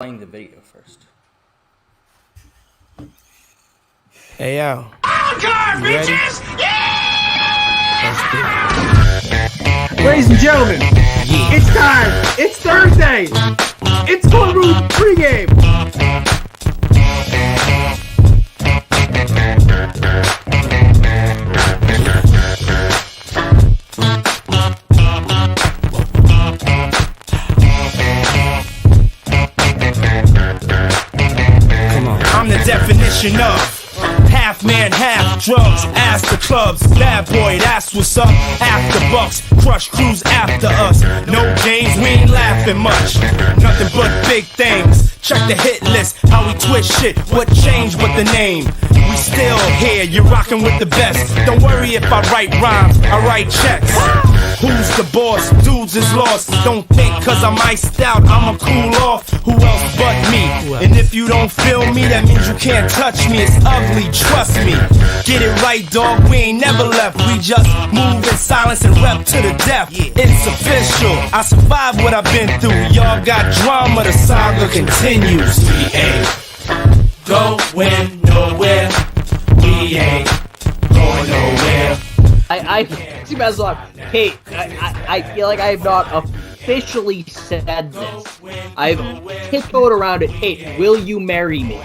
playing the video first. Hey, yo. Encore, bitches! Yeah! Ladies and gentlemen, it's time. It's Thursday. It's Korner Pregame. I'm the definition of half man, half drugs, ass the clubs, bad boy, that's what's up. After bucks, crush crews after us. No games, we ain't laughing much. Nothing but big things. Check the hit list, how we twist shit. What changed but the name? We still here, you're rocking with the best. Don't worry if I write rhymes, I write checks. Who's the boss? Dudes is lost. Don't think cause I'm iced out, I'ma cool off. Who else but me? And if you don't feel me, that means you can't touch me. It's ugly, trust me. Get it right, dog, we ain't never left. We just move in silence and rep to the death. It's official, I survived what I've been through. Y'all got drama, the saga continues. We ain't going nowhere. We ain't going nowhere. I Kate, I feel like I have not officially said this. I've tiptoed around it. Kate, will you marry me?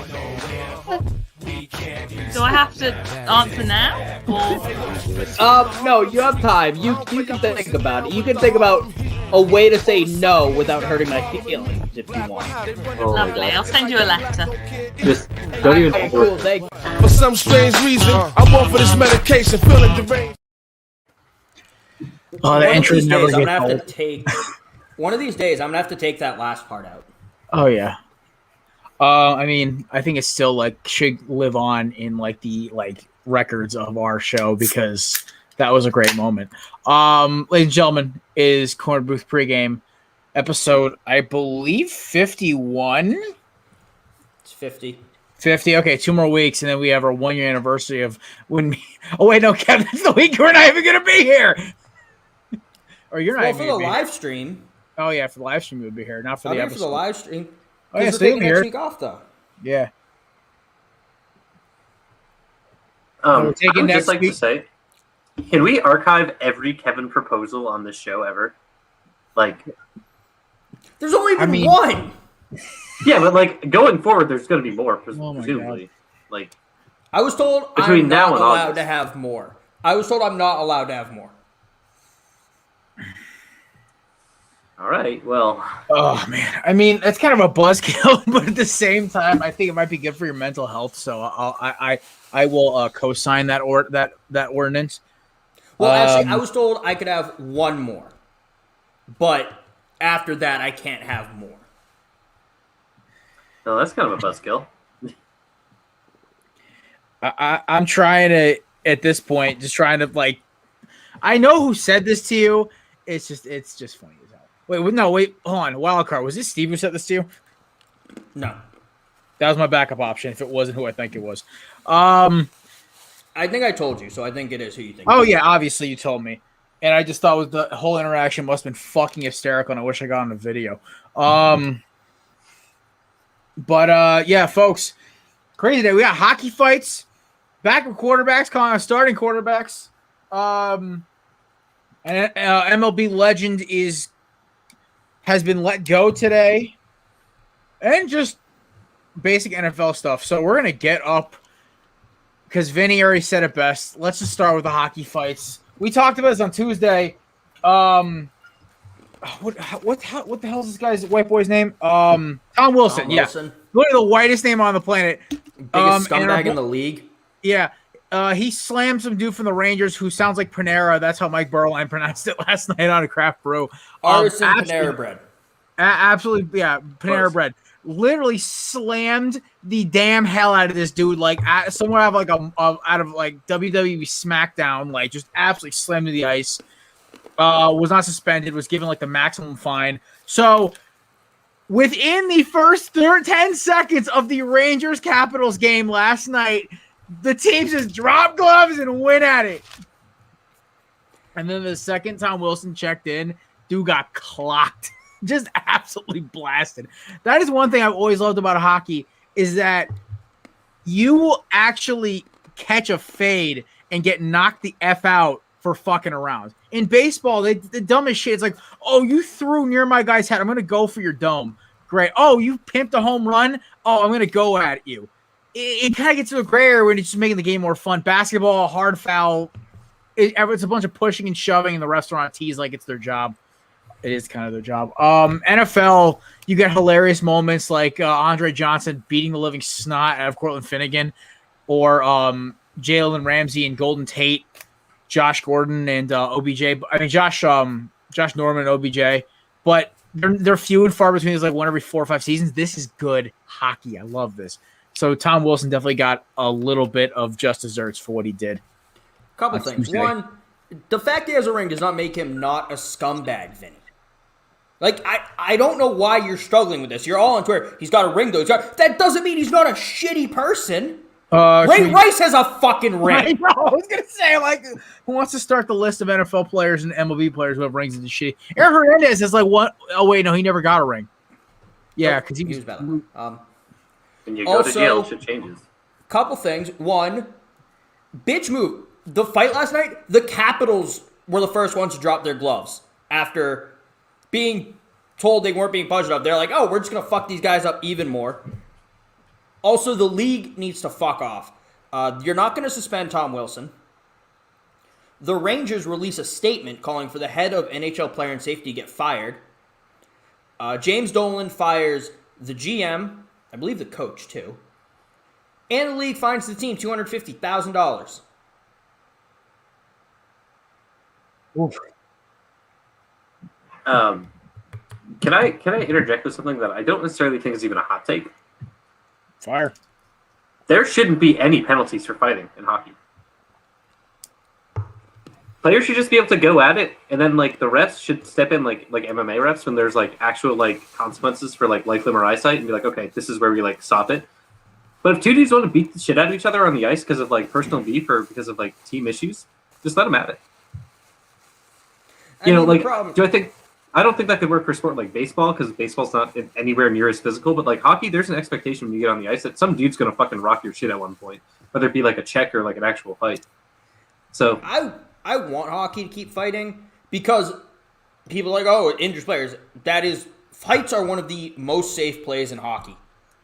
Do I have to answer now? Or... No, you have time. You can think about it. You can think about a way to say no without hurting my feelings if you want. Lovely, I'll send you a letter. Just don't even. Cool, thank you. For some strange reason, I'm on for this medication, feeling deranged. Oh, the intro never I'm gets gonna have old. to take one of these days. I'm gonna have to take that last part out. Oh yeah. I mean, I think it still should live on in the records of our show because that was a great moment. Ladies and gentlemen, is Corner Booth Pregame episode, I believe 51. It's 50. 50. Okay, 2 more weeks, and then we have our 1 year anniversary of when we. Oh wait, no, Kevin, that's the week we're not even gonna be here. Or you're not. Well, even for the gonna be live here. stream. Oh yeah, for the live stream we'll be here, not for I'll the be episode. for the live stream. Oh yeah, We're so taking here. next week off though. Yeah. I We're taking would next just like week. to say, can we archive every Kevin proposal on this show ever? There's only been mean- one. Yeah, but going forward, there's going to be more, Oh my presumably. I was told Between I'm now not and allowed August. to have more. I was told I'm not allowed to have more. All right, well, Oh man, I mean that's kind of a buzzkill, but at the same time, I think it might be good for your mental health. So I will co-sign that that ordinance. Well, actually, I was told I could have one more, but after that, I can't have more. no, that's kind of a buzzkill. I'm trying to at this point, just trying to I know who said this to you. It's just funny as hell. Wait, hold on. Wild card. Was this Steve who said this to you? No, That was my backup option. If it wasn't who I think it was. I think I told you, so I think it is who you think. Oh yeah, obviously you told me, and I just thought the whole interaction must have been fucking hysterical, and I wish I got on the video. But yeah, folks, crazy day. We got hockey fights, backup quarterbacks calling our starting quarterbacks. And MLB legend has been let go today, and just basic NFL stuff. So we're gonna get up. Because Vinny already said it best. Let's just start with the hockey fights. We talked about this on Tuesday. What the hell is this guy's white boy's name? Tom Wilson. Tom Wilson. Literally the whitest name on the planet. Biggest scumbag in the league. Yeah. He slammed some dude from the Rangers who sounds like Panera. That's how Mike Burline pronounced it last night on a craft brew. Artisan Panera Bread. Absolutely, yeah. Panera Bread. Literally slammed the damn hell out of this dude, somewhere out of WWE SmackDown, just absolutely slammed to the ice. Was not suspended, was given the maximum fine. So within the first 10 seconds of the Rangers Capitals game last night, the teams just drop gloves and went at it. And then the second Tom Wilson checked in, dude got clocked. just absolutely blasted. That is one thing I've always loved about hockey is that you will actually catch a fade and get knocked the F out for fucking around. In baseball, the dumbest shit. It's like, oh, you threw near my guy's head. I'm going to go for your dome. Great. Oh, you pimped a home run. Oh, I'm going to go at you. It kind of gets to a gray area when it's just making the game more fun. Basketball, hard foul. It's a bunch of pushing and shoving, and the restaurant tease like it's their job. It is kind of their job. NFL, you get hilarious moments like Andre Johnson beating the living snot out of Cortland Finnegan, or Jalen Ramsey and Golden Tate, Josh Gordon and OBJ. I mean Josh Norman and OBJ, but they're few and far between. It's like one every 4 or 5 seasons. This is good hockey. I love this. So Tom Wilson definitely got a little bit of just desserts for what he did. Couple things. Tuesday. One, the fact he has a ring does not make him not a scumbag, Vinny. Like, I don't know why you're struggling with this. You're all on Twitter. He's got a ring, though. That doesn't mean he's not a shitty person. Ray Rice has a fucking ring. I know. I was going to say, like, who wants to start the list of NFL players and MLB players who have rings and shitty? Aaron Hernandez is like, what? Oh, wait, no, he never got a ring. Yeah, because he was better. When you go to jail, shit changes. Couple things. One, bitch move. The fight last night, the Capitals were the first ones to drop their gloves after being told they weren't being punched up. They're like, oh, we're just going to fuck these guys up even more. Also, the league needs to fuck off. You're not going to suspend Tom Wilson. The Rangers release a statement calling for the head of NHL player and safety to get fired. James Dolan fires the GM, I believe the coach too. And the league fines the team $250,000. Oof. Can I interject with something that I don't necessarily think is even a hot take? Fire. There shouldn't be any penalties for fighting in hockey. Players should just be able to go at it, and then like the refs should step in like MMA refs when there's like actual like consequences for like life, limb, or eyesight, and be like, okay, this is where we like stop it. But if two dudes want to beat the shit out of each other on the ice because of like personal beef or because of like team issues, just let them at it. I don't think that could work for a sport like baseball because baseball's not anywhere near as physical. But like hockey, there's an expectation when you get on the ice that some dude's gonna fucking rock your shit at one point, whether it be like a check or like an actual fight. So I want hockey to keep fighting because people are like, oh, it injures players. Fights are one of the most safe plays in hockey.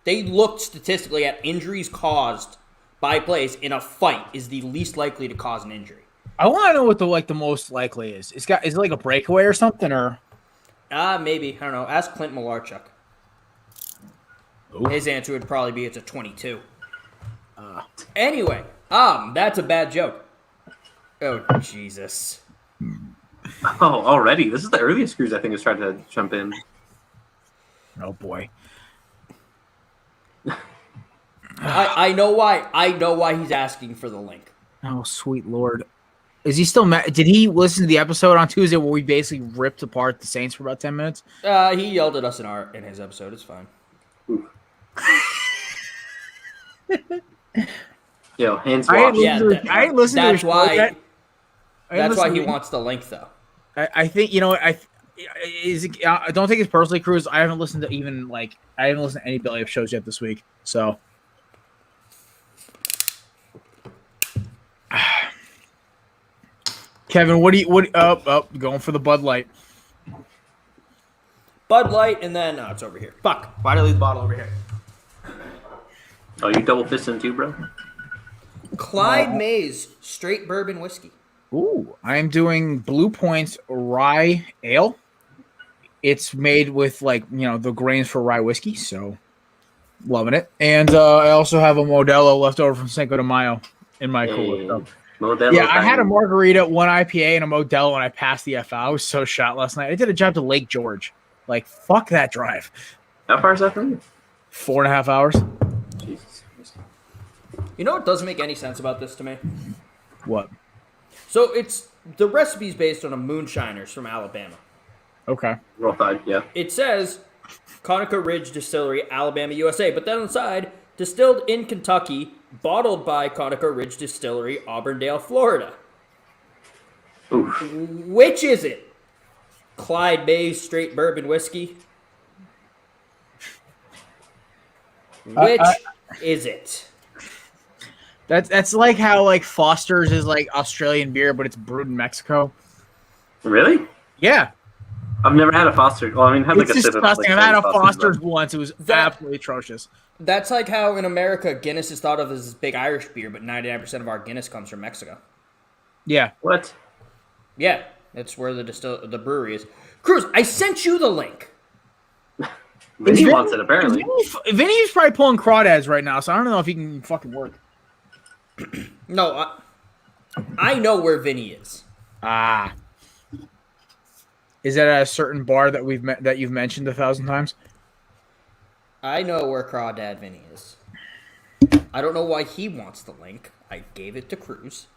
They looked statistically at injuries caused by plays in a fight is the least likely to cause an injury. I want to know what the most likely is. Is it like a breakaway or something or? Maybe. I don't know. Ask Clint Malarchuk. Ooh. His answer would probably be it's a 22. Anyway, that's a bad joke. Oh, Jesus. Oh, already? This is the earliest Screws I think has tried to jump in. Oh, boy. I know why. I know why he's asking for the link. Oh, sweet Lord. Is he still mad? Did he listen to the episode on Tuesday where we basically ripped apart the Saints for about 10 minutes? He yelled at us in his episode. It's fine. Yo, hands washed. I ain't listened to his show yet. That's why he wants the link, though. I think, you know what, don't take it personally, Cruz. I haven't listened to any Belly Up shows yet this week, so. Kevin, going for the Bud Light. Bud Light, and then, it's over here. Fuck. Why did I leave the bottle over here? Oh, you double fisting too, bro? Clyde Mays straight bourbon whiskey. Ooh, I'm doing Blue Point's rye ale. It's made with the grains for rye whiskey, so loving it. And I also have a Modelo left over from Cinco de Mayo in my cooler. So. Modelo. Yeah, I had a margarita, one IPA, and a Modelo, and I passed the F out. I was so shot last night. I did a drive to Lake George. Like, fuck that drive. How far is that from you? 4.5 hours. Jesus. You know what doesn't make any sense about this to me? What? So the recipe's based on a moonshiners from Alabama. Okay. Roll Tide, yeah. It says Conoco Ridge Distillery, Alabama, USA, but then on the side, distilled in Kentucky, bottled by Conoco Ridge Distillery, Auburndale, Florida. Oof. Which is it? Clyde Mays straight bourbon whiskey. Which is it? That's like how like Foster's is like Australian beer, but it's brewed in Mexico. Really? Yeah, I've never had a Foster. Well, I mean, had like it's a sip of disgusting. like I've had a Foster's, Foster's but- once. It was That- absolutely atrocious. That's like how in America Guinness is thought of as this big Irish beer, but 99% of our Guinness comes from Mexico. Yeah. What? Yeah, that's where the brewery is. Cruz, I sent you the link. Vinny wants it, apparently. Vinny's probably pulling crawdads right now, so I don't know if he can fucking work. No, I know where Vinny is. Ah. Is that at a certain bar that you've mentioned 1,000 times? I know where Crawdad Vinny is. I don't know why he wants the link. I gave it to Cruz.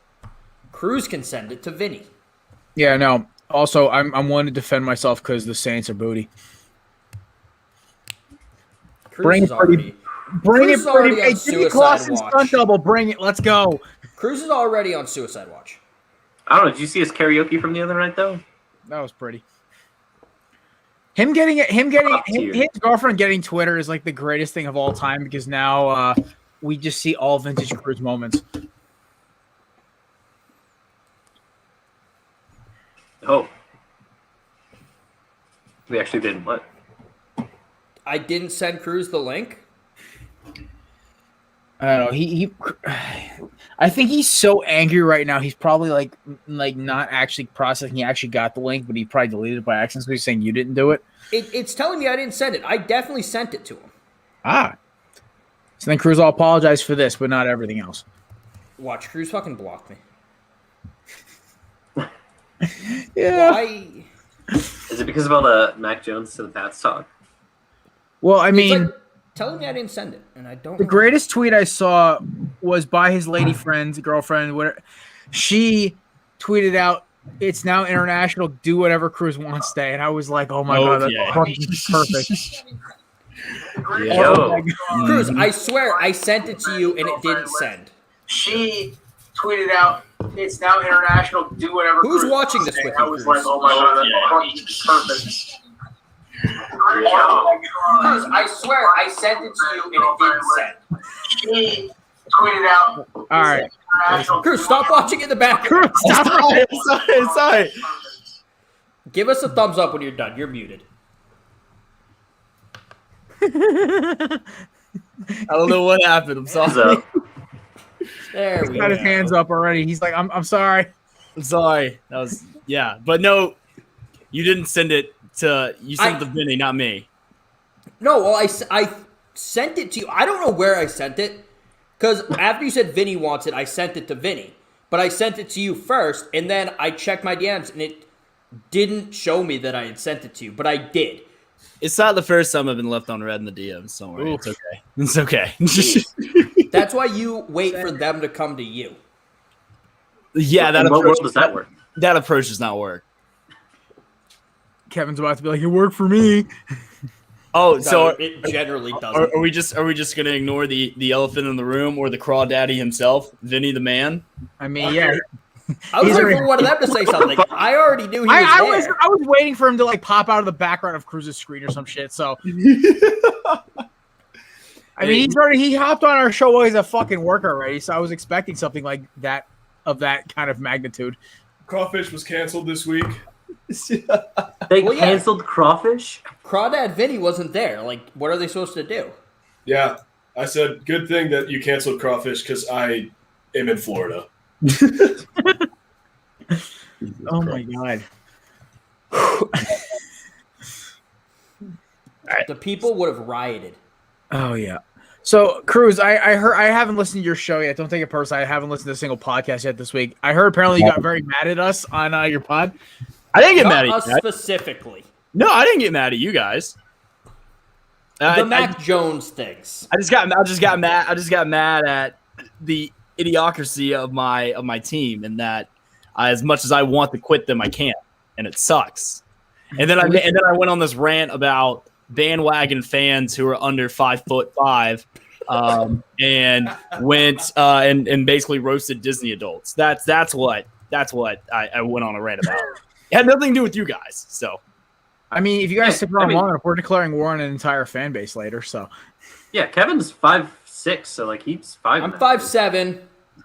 Cruz can send it to Vinny. Yeah, no. Also, I'm one to defend myself because the Saints are booty. Cruz Bring is it, Freddie. already. Bring Cruz it, is already Freddie. on Hey, Jimmy suicide Clausen's watch. stunt double. Bring it. Let's go. Cruz is already on suicide watch. I don't know. Did you see his karaoke from the other night, though? That was pretty. His girlfriend getting Twitter is like the greatest thing of all time because now we just see all vintage Cruz moments. Oh. We actually didn't. What? I didn't send Cruz the link. I don't know. I think he's so angry right now. He's probably like not actually processing. He actually got the link, but he probably deleted it by accident. So he's saying you didn't do it. It's telling me I didn't send it. I definitely sent it to him. Ah. So then Cruz will apologize for this, but not everything else. Watch, Cruz fucking blocked me. Yeah. Why? Is it because of all the Mac Jones to the Pats talk? Well, I It's mean, like telling me I didn't send it, and I don't. the know. greatest tweet I saw was by his lady friend, girlfriend, whatever. She tweeted out, "It's now international. Do whatever Cruz wants today." And I was like, "Oh my god, that's Okay. fucking perfect." Yeah. Oh my Yo, God. Cruz, I swear I sent it to you and it didn't send. She tweeted out, "It's now international. Do whatever." Who's Cruz watching wants this today." with I you, was Cruz? like, "Oh my god, that's fucking perfect." Cruz, I swear I sent it to you and it didn't send. She tweeted out, "All right, Cruz, stop watching in the background. It's all right. Give us a thumbs up when you're done. You're muted. I don't know what happened. I'm hands sorry. up. There He's we got go. his hands up already." He's like, I'm sorry." I'm sorry. That was but no, you didn't send it to. You sent it to Vinny, not me. No, well, I sent it to you. I don't know where I sent it. Because after you said Vinny wants it, I sent it to Vinny. But I sent it to you first, and then I checked my DMs, and it didn't show me that I had sent it to you. But I did. It's not the first time I've been left on red in the DMs. Don't worry. Oof. It's okay. It's okay. That's why you wait for them to come to you. Yeah, that In what approach, world does that work? that approach does not work. Kevin's about to be like, "It worked for me." Oh, No, so it generally doesn't. are we just gonna ignore the elephant in the room or the crawdaddy himself, Vinny the man? I mean, yeah. I was He's waiting already- for one of them to say something. I already knew he was there. I was waiting for him to like pop out of the background of Cruz's screen or some shit. So I mean, he hopped on our show while he's a fucking worker already. So I was expecting something like that of that kind of magnitude. Crawfish was canceled this week. They Well, yeah. canceled Crawfish? Crawdad Vinny wasn't there. Like, what are they supposed to do? Yeah, I said, good thing that you canceled Crawfish because I am in Florida. Oh my god. The people would have rioted. Oh yeah. So Cruz, I heard I haven't listened to your show yet. Don't take it personally. I haven't listened to a single podcast yet this week. I heard apparently you got very mad at us on your pod. I didn't get Not mad at us you guys. specifically. No, I didn't get mad at you guys. The Mac Jones things. I just got mad. I just got mad at the idiocracy of my team, and that as much as I want to quit them, I can't, and it sucks. And then I went on this rant about bandwagon fans who are under 5'5", and went and basically roasted Disney adults. That's what I went on a rant about. It had nothing to do with you guys. So I mean, if you guys Yeah, stick around I mean- long enough, we're declaring war on an entire fan base later. So Yeah, Kevin's 5'6", so like he's 5. I'm 5'7".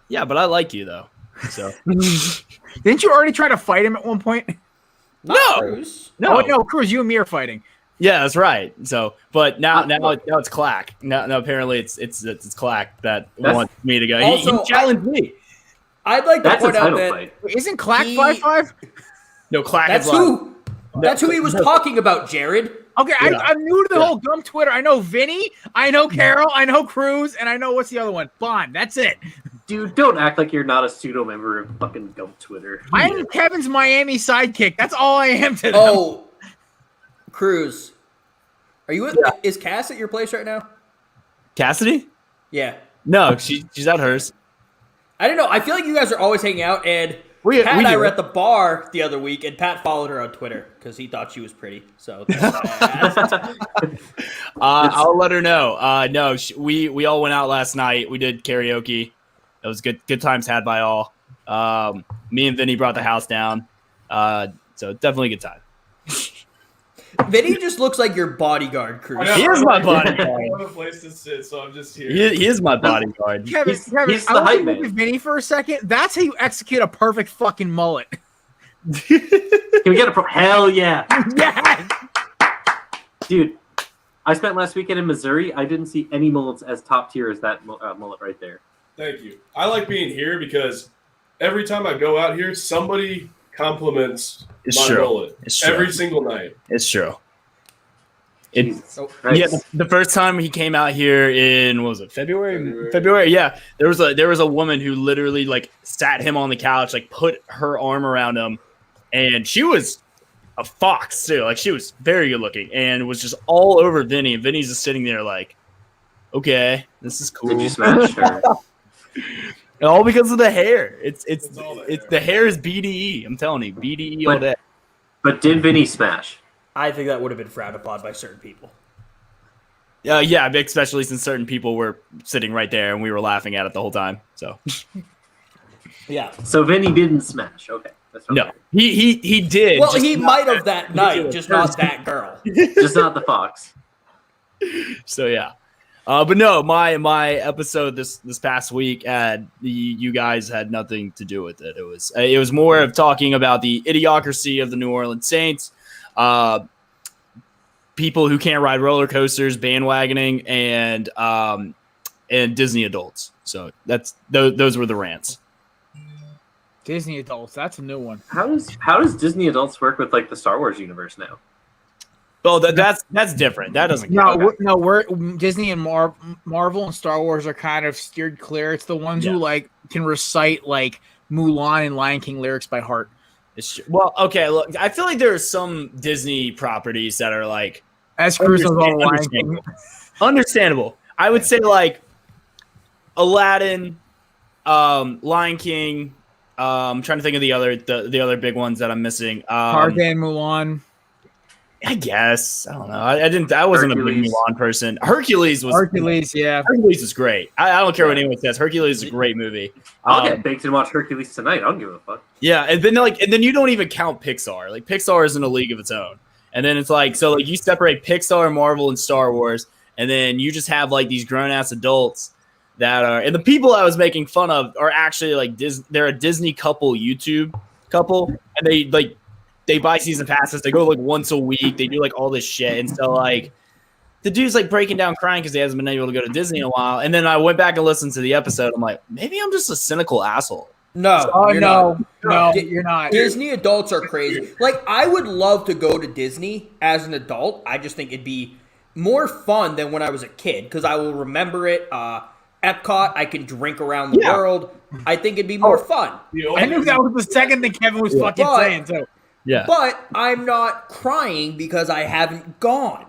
Yeah, but I like you though. So didn't you already try to fight him at one point? Not No. Cruz. no, Oh no, Cruz, you and me are fighting. yeah, that's right. So, but now Look. it's Clack. Now apparently it's Clack that That's- wants me to go. Also, he challenged me. I'd like to That's a point out title that fight. Wait, isn't Clack He- 5'5"? No, Clack that's is like, who. That's who he was talking about, Jared. Okay, Yeah. I'm new to the whole gum Twitter. I know Vinny, I know Carol, I know Cruz, and I know what's the other one? Bond. That's it. Dude, don't act like you're not a pseudo member of fucking Gump Twitter. I am Kevin's Miami sidekick. That's all I am to them. Oh, Cruz. Are you? Is Cass at your place right now? Cassidy? Yeah. No, she's at hers. I don't know. I feel like you guys are always hanging out, and We Pat and I do. were at the bar the other week, and Pat followed her on Twitter because he thought she was pretty. So that's why I asked. I'll let her know. No, we all went out last night. We did karaoke. It was good times had by all. Me and Vinny brought the house down. So definitely a good time. Vinny just looks like your bodyguard, Cruz. He is my I bodyguard. don't have a place to sit, so I'm just here. He is my bodyguard. Kevin, He's I the want hype to man. look at Vinny for a second. That's how you execute a perfect fucking mullet. Can we get a hell yeah, Yes. dude? I spent last weekend in Missouri. I didn't see any mullets as top tier as that mullet right there. Thank you. I like being here because every time I go out here, somebody compliments It's my true. mullet It's true. every single night. It's true. Jesus Oh, Christ. Yeah, the first time he came out here in what was it, February? February. Yeah, there was a woman who literally like sat him on the couch, like put her arm around him, and she was a fox too. Like she was very good looking and was just all over Vinny. And Vinny's just sitting there like, okay, this is cool. Did you smash her? All because of the hair. It's all the the hair is BDE. I'm telling you, BDE all But- day. But did Vinny smash? I think that would have been frowned upon by certain people. Yeah, especially since certain people were sitting right there and we were laughing at it the whole time. So Yeah. So Vinny didn't smash. Okay, that's no, he did. Well, just he not might have that night, just not that girl. just not the fox. So yeah, but no, my episode this past week you guys had nothing to do with it. It was more of talking about the idiocracy of the New Orleans Saints, people who can't ride roller coasters, bandwagoning, and Disney adults. So those were the rants. Disney adults. That's a new one. How does Disney adults work with like the Star Wars universe now? Oh, that's different. That doesn't count. We're Disney and Marvel and Star Wars are kind of steered clear. It's the ones Yeah. who like can recite like Mulan and Lion King lyrics by heart. Well, okay. Look, I feel like there are some Disney properties that are like As Cruz knows all the Lion King. understandable. I would say like Aladdin, Lion King. I'm trying to think of the other big ones that I'm missing. Tarzan, Mulan. I guess I don't know. I wasn't a big Hercules. Mulan person. Hercules was great. I don't care what anyone says. Hercules is a great movie. I'll get baked and watch Hercules tonight. I don't give a fuck. Yeah, and then you don't even count Pixar. Like Pixar is in a league of its own. And then it's like so like you separate Pixar, Marvel, and Star Wars, and then you just have like these grown ass adults that are and the people I was making fun of are actually like they're a Disney YouTube couple, and they buy season passes. They go like once a week. They do like all this shit, and so like the dude's like breaking down crying because he hasn't been able to go to Disney in a while. And then I went back and listened to the episode. I'm like, maybe I'm just a cynical asshole. No, Oh you're no, not. no, you're not. Disney adults are crazy. Like, I would love to go to Disney as an adult. I just think it'd be more fun than when I was a kid because I will remember it. Epcot, I can drink around the world. I think it'd be more fun. I knew that was the second thing Kevin was fucking But- saying. So Yeah, But I'm not crying because I haven't gone.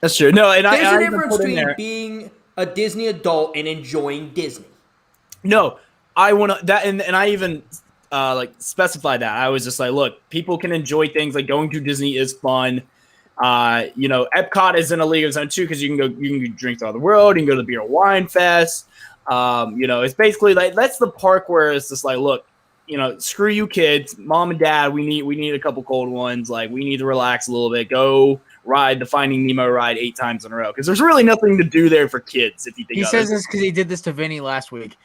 that's true. No, and There's I a even difference put in between there. being a Disney adult and enjoying Disney. No, I want to that, and I even like specify that. I was just like, look, people can enjoy things like going to Disney is fun. Epcot is in a league of its own too because you can drink throughout the world. You can go to the beer and wine fest. It's basically like that's the park where it's just like, look, screw you kids, mom and dad, we need a couple cold ones. Like, we need to relax a little bit. Go ride the Finding Nemo ride 8 times in a row because there's really nothing to do there for kids. If you think He of says it. this because he did this to Vinny last week.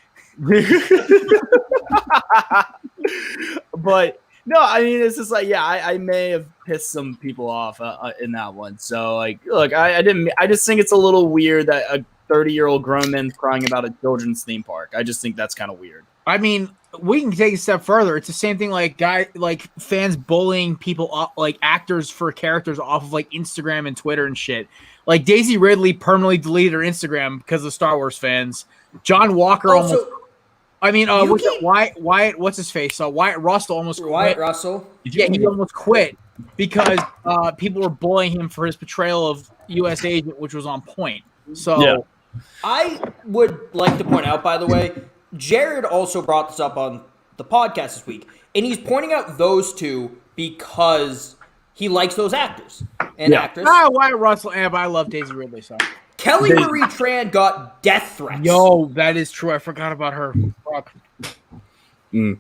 But no, I mean, it's just like, I may have pissed some people off in that one. So like, look, I just think it's a little weird that a 30-year-old grown man crying about a children's theme park. I just think that's kind of weird. I mean, we can take a step further. It's the same thing like fans bullying people up, like actors for characters off of like Instagram and Twitter and shit. Like Daisy Ridley permanently deleted her Instagram because of Star Wars fans. John Walker Wyatt, what's his face? Wyatt Russell almost quit. Wyatt Russell. He almost quit because people were bullying him for his portrayal of U.S. agent, which was on point. So Yeah. I would like to point out, by the way, Jared also brought this up on the podcast this week, and he's pointing out those two because he likes those actors and actresses. Wyatt Russell, but I love Daisy Ridley. So Kelly Marie Tran got death threats. Yo, that is true. I forgot about her. Fuck.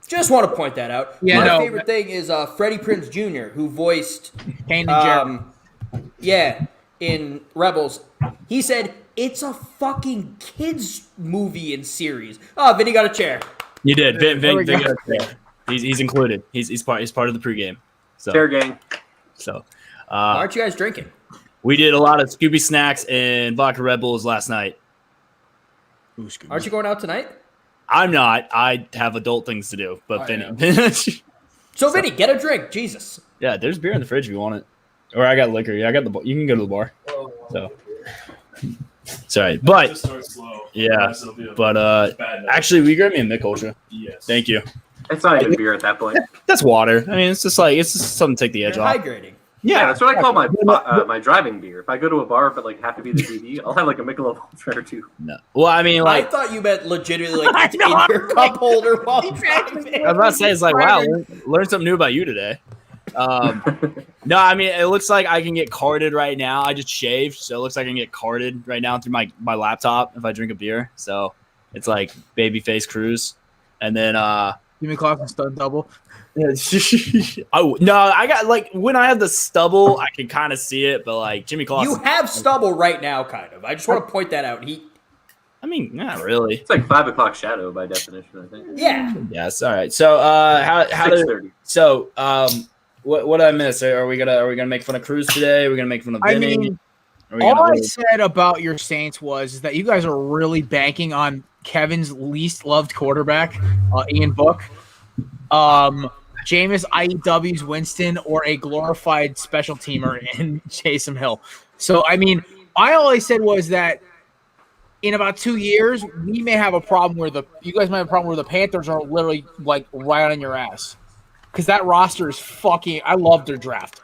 Just want to point that out. Yeah, My favorite thing is Freddie Prinze Jr., who voiced Kane and Jerry. in Rebels. He said, it's a fucking kids movie and series. Oh, Vinny got a chair. You did. Vin There we got go. a chair. He's included. He's part of the pregame. So Fair gang. So Why aren't you guys drinking? we did a lot of Scooby snacks and vodka Red Bulls last night. Aren't you going out tonight? I'm not. I have adult things to do. But Vinny. So, Vinny, get a drink. Jesus. Yeah, there's beer in the fridge if you want it. Or I got liquor. Yeah, I got the. You can go to the bar. So. Sorry, but Just start slow. yeah, It'll be a but bad night. actually, we grab me a Mick Ultra. Yes. Thank you. It's not even beer at that point. That's water. I mean, it's just something to take the edge You're off. hydrating. Yeah, that's what I call my my driving beer. If I go to a bar but like have to be the TV, I'll have like a Michelob Ultra or two. No. Well, I mean, I like thought you meant legitimately like in your cup holder while driving. I was about to say, it's like, wow, learn something new about you today. No, I mean, it looks like I can get carded right now. I just shaved, so it looks like I can get carded right now through my laptop if I drink a beer. So it's like babyface cruise, and then Jimmy Clarkson stunt double. oh no, I got like when I have the stubble, I can kind of see it, but like Jimmy Clarkson, You have stubble right now, kind of. I just want to point that out. I mean, not really. It's like 5 o'clock shadow by definition, I think. Yeah. Yes, all right. So how did 6:30. so what did I miss? Are we gonna make fun of Cruz today? Are we gonna make fun of I Vinny? mean, Are we all gonna- I said about your Saints was that you guys are really banking on Kevin's least loved quarterback, Ian Book, Jameis IEW's Winston, or a glorified special teamer in Taysom Hill. So, I mean, all I said was that in about 2 years, we may have a problem where you guys might have a problem where the Panthers are literally like right on your ass. Because that roster is fucking. I love their draft.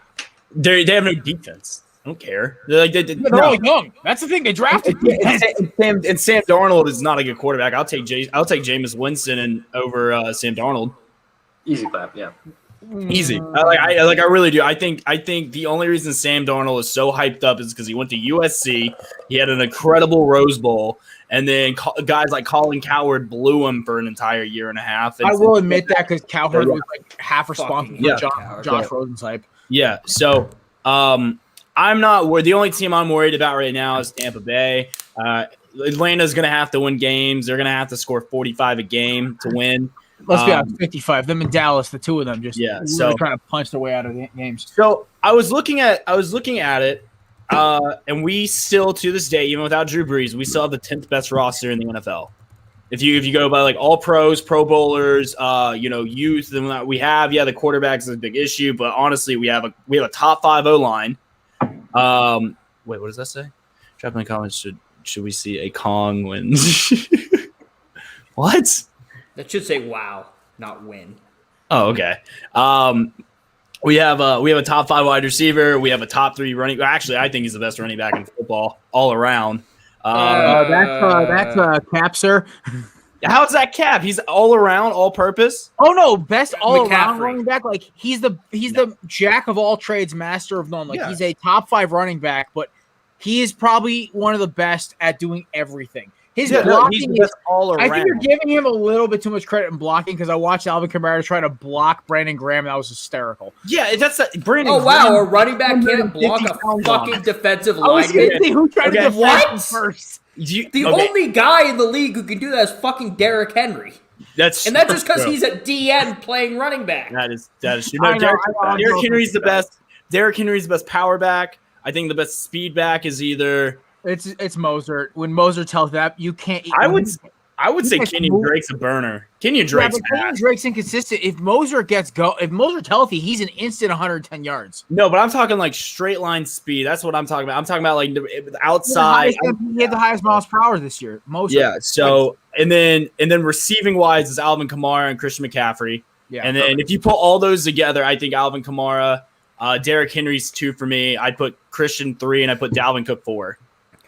They have no defense. I don't care. They're like They're all young. That's the thing. They drafted. and Sam Darnold is not a good quarterback. I'll take Jameis Winston over Sam Darnold. Easy clap, yeah. Easy. I really do. I think the only reason Sam Darnold is so hyped up is because he went to USC. He had an incredible Rose Bowl, and then guys like Colin Cowherd blew him for an entire year and a half. I will admit that because Cowherd was like half responsible yeah. for Josh Rosen's hype. Yeah. So I'm not worried. The only team I'm worried about right now is Tampa Bay. Atlanta's going to have to win games. They're going to have to score 45 a game to win. Let's be honest, 55. Them in Dallas, the two of them just so trying to punch their way out of the games. So I was looking at it, and we still to this day, even without Drew Brees, we still have the 10th best roster in the NFL. If you go by like all pros, Pro Bowlers, youth, then we have the quarterbacks is a big issue, but honestly, we have a top 5 O line. Wait, what does that say? Drop in the comments. Should we see a Kong win? What? That should say wow, not win. Oh, okay. We have a top 5 wide receiver. We have a top 3 running. Actually, I think he's the best running back in football all around. That's Cap, sir. How's that Cap? He's all around, all purpose. Oh no, best all around McCaffrey. running back. Like he's the jack of all trades, master of none. Like he's a top 5 running back, but he is probably one of the best at doing everything. His He's blocking the is. best all I around. think you're giving him a little bit too much credit in blocking because I watched Alvin Kamara try to block Brandon Graham. That was hysterical. Yeah, that's Brandon. Oh wow, Graham, a running back can't block 150 a pounds on fucking him. defensive I was lineman. going to see who tried to Okay. defend What? him first. The only guy in the league who can do that is fucking Derrick Henry. That's And that's just because true. he's at DN playing running back. That is true. I No, know, Derrick Henry's the best. Derrick Henry's the best power back. I think the best speed back is either. It's Moser. When Moser tells that, you can't. I would say He's Kenyon like- Drake's a burner. Kenyon Yeah, Drake's but Kenyon fast. Drake's inconsistent. If Moser's healthy, he's an instant 110 yards. No, but I'm talking like straight line speed. That's what I'm talking about. I'm talking about like the He outside. had the highest miles per hour this year. Moser. Yeah. So and then receiving wise is Alvin Kamara and Christian McCaffrey. Yeah. And then if you put all those together, I think Alvin Kamara, Derrick Henry's 2 for me. I'd put Christian 3 and I put Dalvin Cook 4.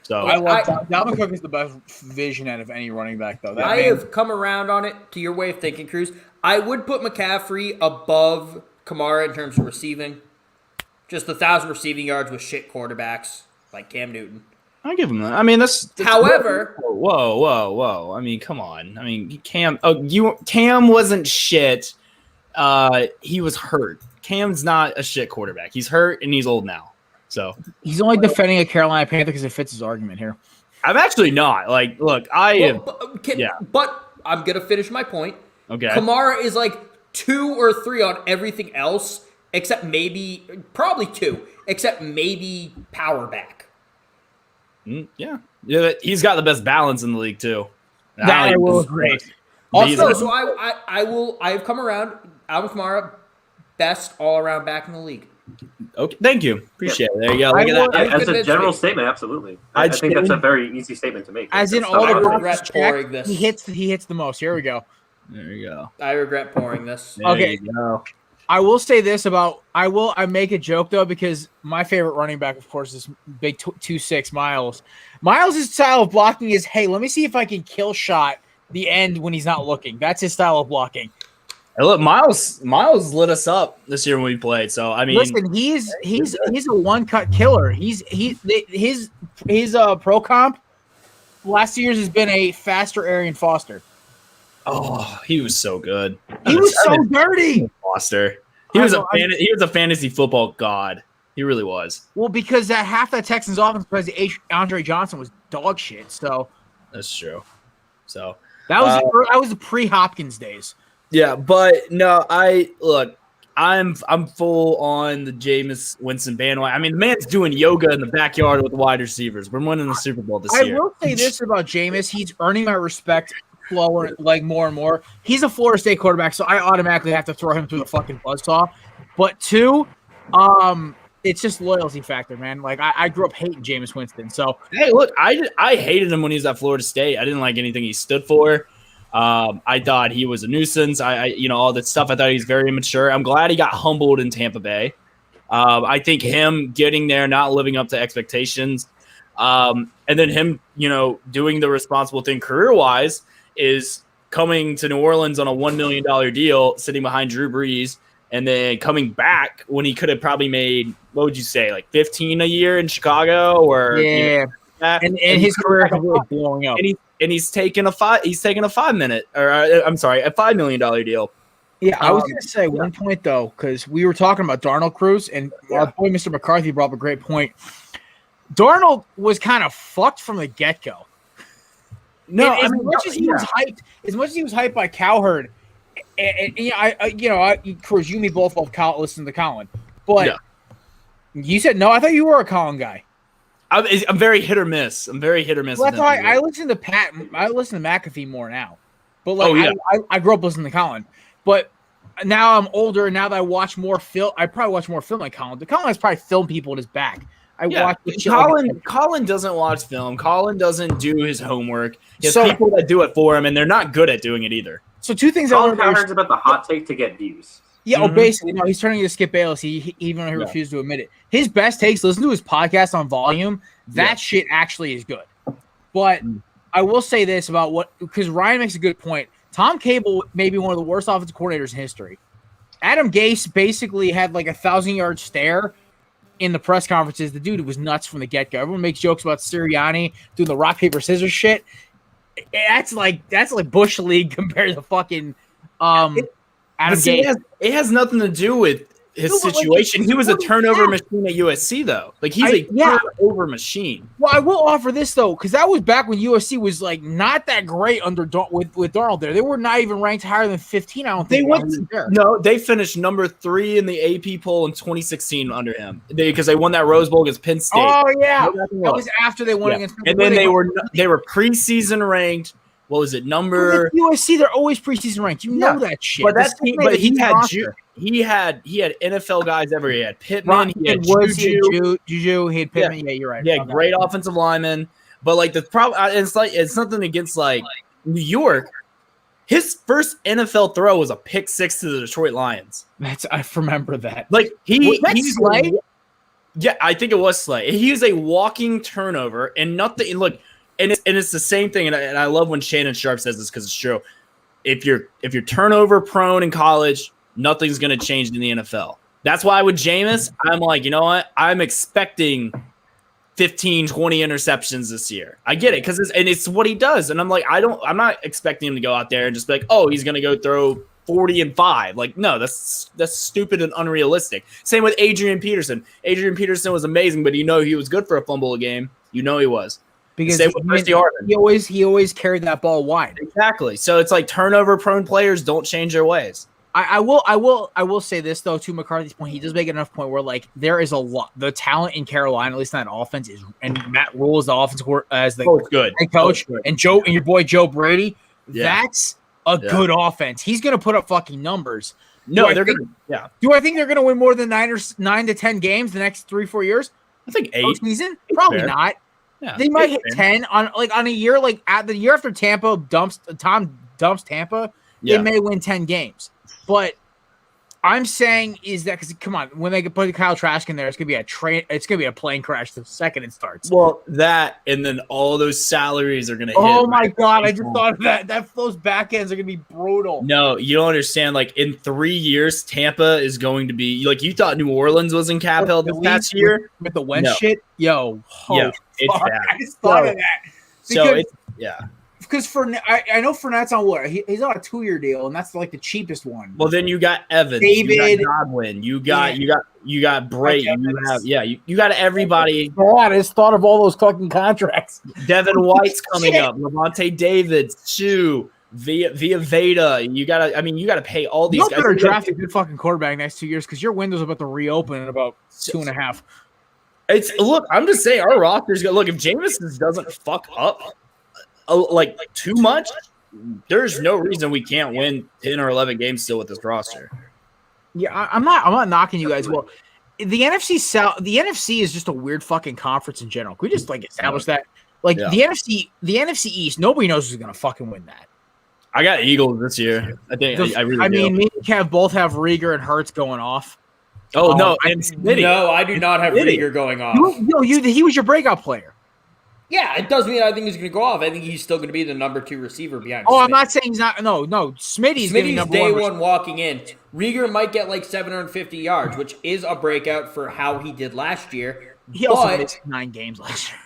So I love Dalvin Cook is the best vision out of any running back, though. I have come around on it to your way of thinking, Cruz. I would put McCaffrey above Kamara in terms of receiving. Just 1,000 receiving yards with shit quarterbacks like Cam Newton. I give him that. I mean, that's However, whoa. I mean, come on. I mean, Cam wasn't shit. He was hurt. Cam's not a shit quarterback. He's hurt and he's old now. So He's only defending a Carolina Panther because it fits his argument here. I'm actually not. Like, look, but I'm going to finish my point. Okay. Kamara is like 2 or 3 on everything else, except probably 2, except maybe power back. Yeah, he's got the best balance in the league too. That I will agree. Also, so I have come around. Alvin Kamara, best all around back in the league. Okay, thank you. Appreciate it. There you go. Look at that. As a general statement, absolutely. I think that's a very easy statement to make. As in That's all not the hard. regret boxes pouring checked, this. he hits the most. Here we go. There you go. I regret pouring this. There Okay. you go. I will say this about I make a joke though because my favorite running back, of course, is big 2'6" Miles. Miles' style of blocking is, hey, let me see if I can kill shot the end when he's not looking. That's his style of blocking. Hey, look, Miles lit us up this year when we played. So I mean, Listen, he's a one cut killer. His pro comp last 2 years has been a faster Arian Foster. oh, he was so good. He was so dirty. Foster. He was a fantasy football god. He really was. Well, because half that Texans offense because Andre Johnson was dog shit. So That's true. So that was the pre-Hopkins days. yeah, but no, I'm full on the Jameis Winston bandwagon. I mean, the man's doing yoga in the backyard with wide receivers. We're winning the Super Bowl this year. I will say this about Jameis: he's earning my respect more and more. He's a Florida State quarterback, so I automatically have to throw him through the fucking buzzsaw. But 2, it's just loyalty factor, man. Like I grew up hating Jameis Winston, so Hey, look, I hated him when he was at Florida State. I didn't like anything he stood for. I thought he was a nuisance. All that stuff. I thought he was very immature. I'm glad he got humbled in Tampa Bay. I think him getting there, not living up to expectations, and then him, doing the responsible thing career-wise is coming to New Orleans on a $1 million deal, sitting behind Drew Brees, and then coming back when he could have probably made, what would you say, like 15 a year in Chicago, or yeah. And his career is really blowing up. And he's taking a $5 million deal. Yeah, I was going to say one point, though, because we were talking about Darnold Cruz, and our boy Mr. McCarthy brought up a great point. Darnold was kind of fucked from the get-go. No, as much as he was hyped by Cowherd, Cruz, you and me both love listen to Colin, but you said no. I thought you were a Colin guy. I'm very hit or miss. Well, that's why I listen to Pat. I listen to McAfee more now, but I grew up listening to Colin, but now I'm older. And now that I watch more film, I probably watch more film like Colin. Colin has probably filmed people in his back. Colin doesn't watch film. Colin doesn't do his homework. He has people that do it for him, and they're not good at doing it either. So 2 things Colin Cowherd's about the hot take to get views. Yeah, basically, no, he's turning into Skip Bayless. Even though he refused to admit it. His best takes, listen to his podcast on Volume. That shit actually is good. But I will say this about because Ryan makes a good point. Tom Cable may be one of the worst offensive coordinators in history. Adam Gase basically had like 1,000-yard stare in the press conferences. The dude was nuts from the get-go. Everyone makes jokes about Sirianni doing the rock, paper, scissors shit. that's like Bush League compared to fucking Adam But see, Gase. it has nothing to do with his No, but, like, situation. it's He was a more than turnover that. machine at USC, though. Like he's a turnover machine. Well, I will offer this though, because that was back when USC was like not that great under with Darnold there. They were not even ranked higher than 15. I don't think They finished number 3 in the AP poll in 2016 under him because they won that Rose Bowl against Penn State. Oh yeah, Go back and that look. was after they won Yeah. against. And then they were preseason ranked. What was it? Number USC? They're always preseason ranked. You know that shit. But This that team, made but a he huge had roster. he had NFL guys everywhere. He had Pittman, he had Woods, Juju. he had Pittman. Yeah, you're right. Yeah, great offensive lineman. But like the problem, it's nothing against like New York. His first NFL throw was a pick 6 to the Detroit Lions. I remember that. Like he's Slay? Yeah, I think it was Slay. He is a walking turnover and nothing. Look, and it's the same thing. And I love when Shannon Sharp says this because it's true. If you're turnover prone in college, nothing's going to change in the NFL. That's why with Jameis, I'm like, you know what? I'm expecting 15, 20 interceptions this year. I get it because it's what he does. And I'm like, I'm not expecting him to go out there and just be like, oh, he's going to go throw 40 and 5. Like, no, that's stupid and unrealistic. Same with Adrian Peterson. Adrian Peterson was amazing, but he was good for a fumble a game. He was. Because Same with Rusty Hardman. he always carried that ball wide. Exactly. So it's like turnover prone players don't change their ways. I will say this though, to McCarthy's point, he does make enough point where like there is a lot. The talent in Carolina, at least in that offense, is, and Matt Rule is the offense as the good head coach, good. and your boy Joe Brady. Yeah. That's a good offense. He's gonna put up fucking numbers. No, Do I think they're gonna win more than 9 to 10 games the next 3-4 years? I think 8 season, probably fair. not. Yeah, They might hit 10 on a year like at the year after Tom dumps Tampa. Yeah. They may win 10 games, but I'm saying is that because come on, when they put Kyle Trask in there, it's gonna be it's gonna be a plane crash the second it starts. Well, that and then all those salaries are gonna hit. Oh my god, I just thought of that. Those back ends are gonna be brutal. No, you don't understand. Like in 3 years, Tampa is going to be like you thought New Orleans was in cap held this past year with the Wentz shit. Yo, it's fuck, bad. I just thought of that. So Because I know Fournette's on what he's on a 2-year deal, and that's like the cheapest one. Well, then you got Evans, David, you got Godwin, you got Bray, you got everybody. I just thought of all those fucking contracts. Devin White's coming up, Levante David, Sue, Via Veda. You gotta pay all these You guys. better draft a good fucking quarterback next 2 years because your window's about to reopen in about 2.5. Look, I'm just saying our roster's gonna look if Jameis doesn't fuck up like too much, there's no reason we can't win 10 or 11 games still with this roster. Yeah, I'm not knocking you guys. Well, the NFC South, the NFC is just a weird fucking conference in general. Can we just like establish that? Like the NFC East, nobody knows who's gonna fucking win that. I got Eagles this year. I think I really. I mean, me and Kev both have Rieger and Hurts going off. Oh no, and Smitty. No, I do not have Rieger going off. He was your breakout player. Yeah, it doesn't mean I think he's going to go off. I think he's still going to be the number 2 receiver behind. Oh, Smith. I'm not saying he's not. No, Smitty's day one walking in. Rieger might get like 750 yards, which is a breakout for how he did last year. He also missed 9 games last year.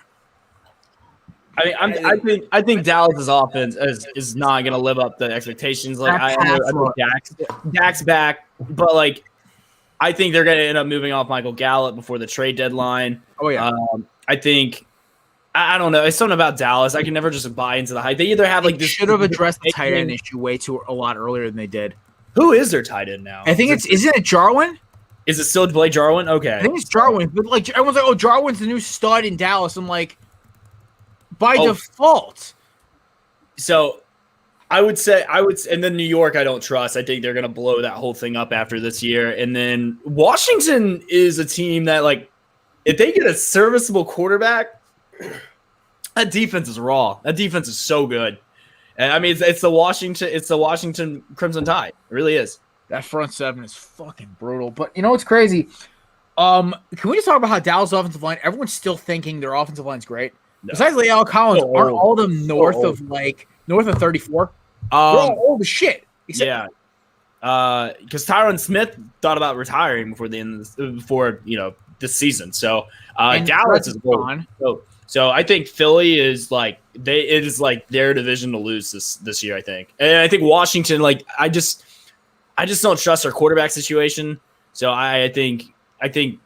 I think Dallas's offense is not going to live up to expectations. Like I know Dak's back, but like I think they're going to end up moving off Michael Gallup before the trade deadline. Oh yeah, I think. I don't know. It's something about Dallas. I can never just buy into the hype. They either have like this. Should have addressed the tight end issue a lot earlier than they did. Who is their tight end now? I think isn't it Jarwin? Is it still Blake Jarwin? Okay, I think it's Jarwin. But like everyone's like, oh, Jarwin's the new stud in Dallas. I'm like, by default. So I would say, and then New York, I don't trust. I think they're going to blow that whole thing up after this year. And then Washington is a team that, like, if they get a serviceable quarterback, that defense is raw. That defense is so good. And I mean, it's the Washington Crimson Tide. It really is. That front seven is fucking brutal. But you know what's crazy? Can we just talk about how Dallas' offensive line? Everyone's still thinking their offensive line's great. No. Besides Leal Collins, aren't all of them north of 34? They're all old as shit. Yeah. Because Tyron Smith thought about retiring before the end of this season. So Dallas is gone. So I think Philly is like it is like their division to lose this year. I think, and I think Washington, like I just don't trust our quarterback situation. So I think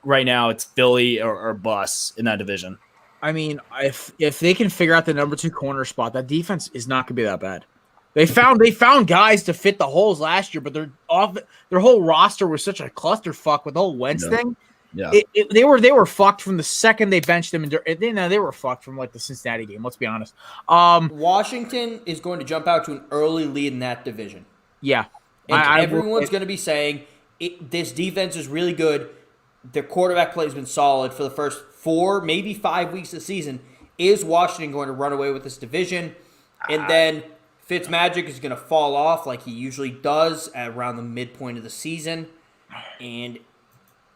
right now it's Philly or bust in that division. I mean, if they can figure out the number 2 corner spot, that defense is not going to be that bad. They found guys to fit the holes last year, but their whole roster was such a clusterfuck with the whole Wentz thing. Yeah, they were fucked from the second they benched him, and they were fucked from like the Cincinnati game. Let's be honest. Washington is going to jump out to an early lead in that division. Yeah, and everyone's going to be saying this defense is really good. Their quarterback play has been solid for the first 4, maybe 5 weeks of the season. Is Washington going to run away with this division? And then Fitzmagic is going to fall off like he usually does at around the midpoint of the season. And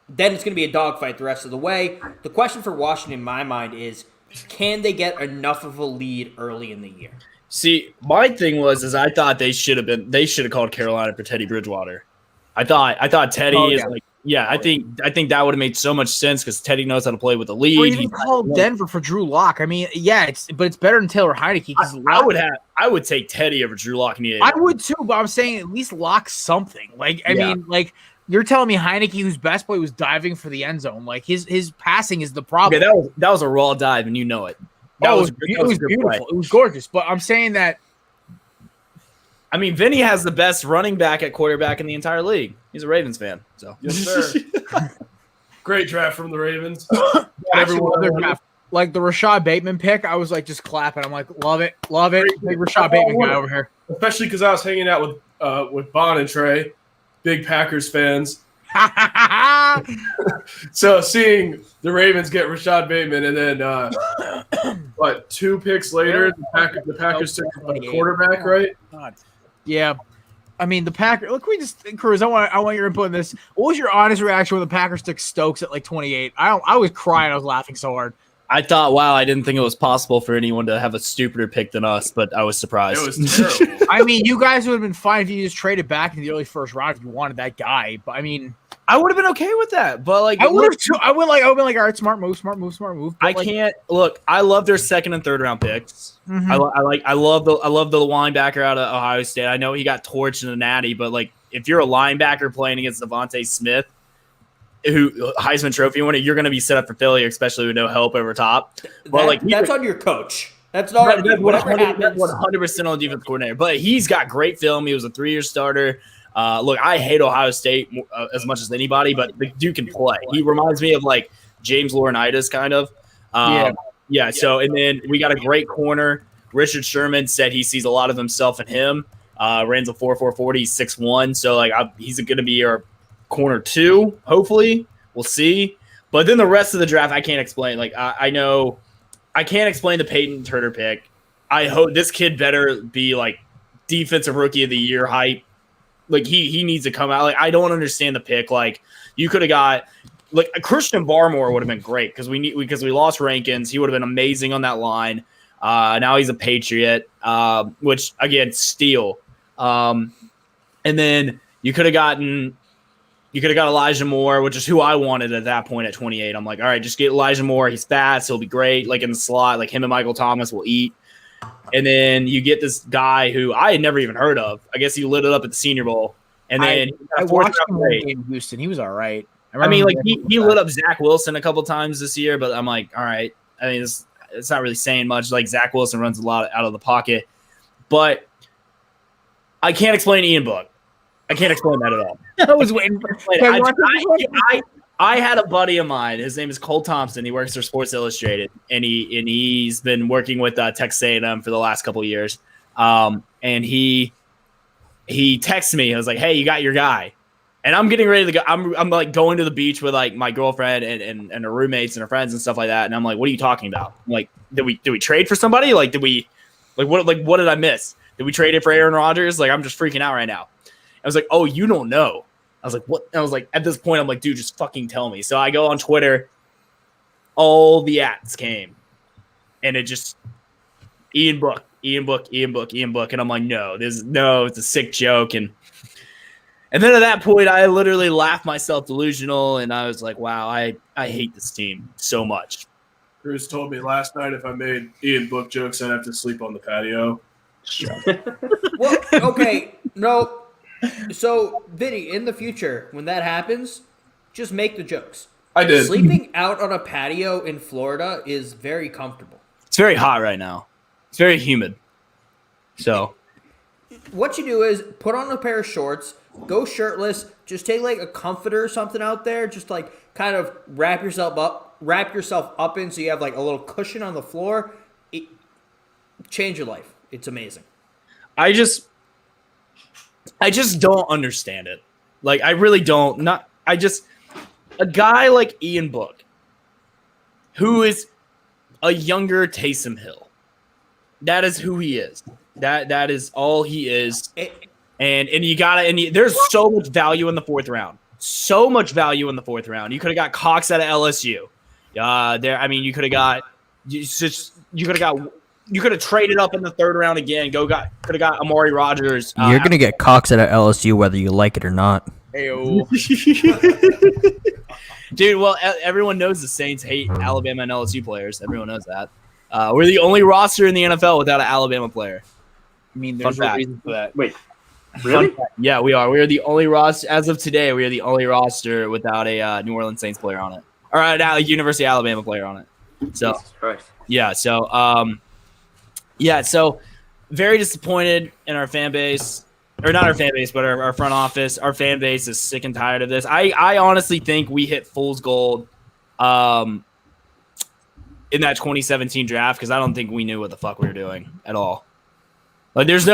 then it's going to be a dogfight the rest of the way. The question for Washington in my mind is, can they get enough of a lead early in the year? See, my thing was I thought they should have called Carolina for Teddy Bridgewater. I thought Teddy is like. Yeah, I think that would have made so much sense because Teddy knows how to play with the lead. Or even called Denver for Drew Lock. I mean, yeah, it's better than Taylor Heineke. I would take Teddy over Drew Lock. I would too, but I'm saying at least lock something. Like I mean, like you're telling me Heineke, whose best play was diving for the end zone, like his passing is the problem. Yeah, that was a raw dive, and you know it. It was beautiful. Play. It was gorgeous. But I'm saying that. I mean, Vinny has the best running back at quarterback in the entire league. He's a Ravens fan, so yes, sir. Great draft from the Ravens. Actually, draft. Like the Rashad Bateman pick, I was like just clapping. I'm like, love it. Big Rashad Bateman guy over here. Especially because I was hanging out with Bon and Trey, big Packers fans. So seeing the Ravens get Rashad Bateman, and then 2 picks later, the Packers took a quarterback, right? God. Yeah, I mean the Packers. Look, Cruz. I want your input in this. What was your honest reaction when the Packers took Stokes at like 28? I was crying. I was laughing so hard. I thought, wow, I didn't think it was possible for anyone to have a stupider pick than us, but I was surprised. It was terrible. I mean, you guys would have been fine if you just traded back in the early first round if you wanted that guy. But I mean, I would have been okay with that. But like, I would have too. I would have been like, all right, smart move. I can't look. I love their second and third round picks. Mm-hmm. I love the linebacker out of Ohio State. I know he got torched in the Natty, but like, if you're a linebacker playing against Devontae Smith, who Heisman Trophy winner, you're going to be set up for failure, especially with no help over top. But that's on your coach. That's not that's 100% on the defense coordinator. But he's got great film. He was a 3-year starter. Look, I hate Ohio State as much as anybody, but the dude can play. He reminds me of like James Laurinaitis, kind of. Yeah. So, and then we got a great corner. Richard Sherman said he sees a lot of himself in him. Runs a 4.440. He's 6'1". So like he's going to be our corner 2. Hopefully, we'll see. But then the rest of the draft, I can't explain. Like I know I can't explain the Peyton Turner pick. I hope this kid better be like defensive rookie of the year hype. Like he needs to come out. Like I don't understand the pick. Like you could have got like a Christian Barmore would have been great because we lost Rankins. He would have been amazing on that line. Now he's a Patriot, which again steal. And then you could have got Elijah Moore, which is who I wanted at that point at 28. I'm like, all right, just get Elijah Moore. He's fast. He'll be great. Like in the slot, like him and Michael Thomas will eat. And then you get this guy who I had never even heard of. I guess he lit it up at the Senior Bowl. And then I watched him in Houston. He was all right. I mean, like he lit up Zach Wilson a couple times this year, but I'm like, all right. I mean, it's not really saying much. Like Zach Wilson runs a lot out of the pocket, but I can't explain Ian Book. I can't explain that at all. I was waiting for I had a buddy of mine. His name is Cole Thompson. He works for Sports Illustrated, and he's been working with Texas A&M for the last couple of years. And he texted me. I was like, "Hey, you got your guy?" And I'm getting ready to go. I'm like going to the beach with like my girlfriend and her roommates and her friends and stuff like that. And I'm like, "What are you talking about?" I'm like, did we trade for somebody? Like, what did I miss? Did we trade it for Aaron Rodgers? Like, I'm just freaking out right now. I was like, "Oh, you don't know." I was like, what? I was like, at this point, I'm like, dude, just fucking tell me. So I go on Twitter. All the ads came. And it just, Ian Book. And I'm like, no, it's a sick joke. And then at that point, I literally laughed myself delusional. And I was like, wow, I hate this team so much. Cruz told me last night if I made Ian Book jokes, I'd have to sleep on the patio. Well, okay, no. So, Vinny, in the future, when that happens, just make the jokes. I did. Sleeping out on a patio in Florida is very comfortable. It's very hot right now. It's very humid. So What you do is put on a pair of shorts, go shirtless, just take like a comforter or something out there, just like kind of wrap yourself up in so you have like a little cushion on the floor. Change your life. It's amazing. I just don't understand it. Like I really don't. A guy like Ian Book, who is a younger Taysom Hill. That is who he is. That is all he is. And there's so much value in the fourth round. So much value in the fourth round. You could have got Cox out of LSU. You could have traded up in the third round again. Could have got Amari Rodgers. You're gonna get Cox out of LSU whether you like it or not. Ayo. Dude, well, everyone knows the Saints hate Alabama and LSU players. Everyone knows that. We're the only roster in the NFL without an Alabama player. I mean, there's a reason for that. Wait, really? Yeah, we are. We are the only roster as of today. We are the only roster without a New Orleans Saints player on it, or a University of Alabama player on it. So, Jesus Christ. yeah. So very disappointed in our fan base. Or not our fan base, but our front office. Our fan base is sick and tired of this. I honestly think we hit fool's gold in that 2017 draft because I don't think we knew what the fuck we were doing at all. Like, there's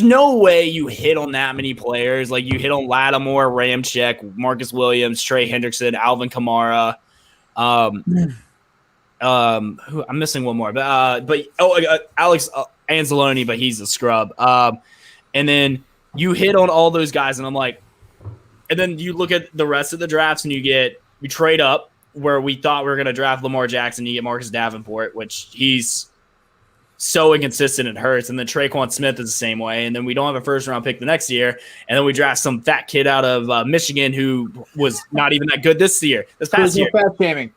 no way you hit on that many players. Like, you hit on Lattimore, Ramczyk, Marcus Williams, Trey Hendrickson, Alvin Kamara. I'm missing one more, but Alex Anzalone, but he's a scrub. And then you hit on all those guys, and I'm like, and then you look at the rest of the drafts, and we trade up where we thought we were going to draft Lamar Jackson, you get Marcus Davenport, which he's so inconsistent it hurts. And then Traquan Smith is the same way. And then we don't have a first-round pick the next year, and then we draft some fat kid out of Michigan who was not even that good this past year. Fat shaming.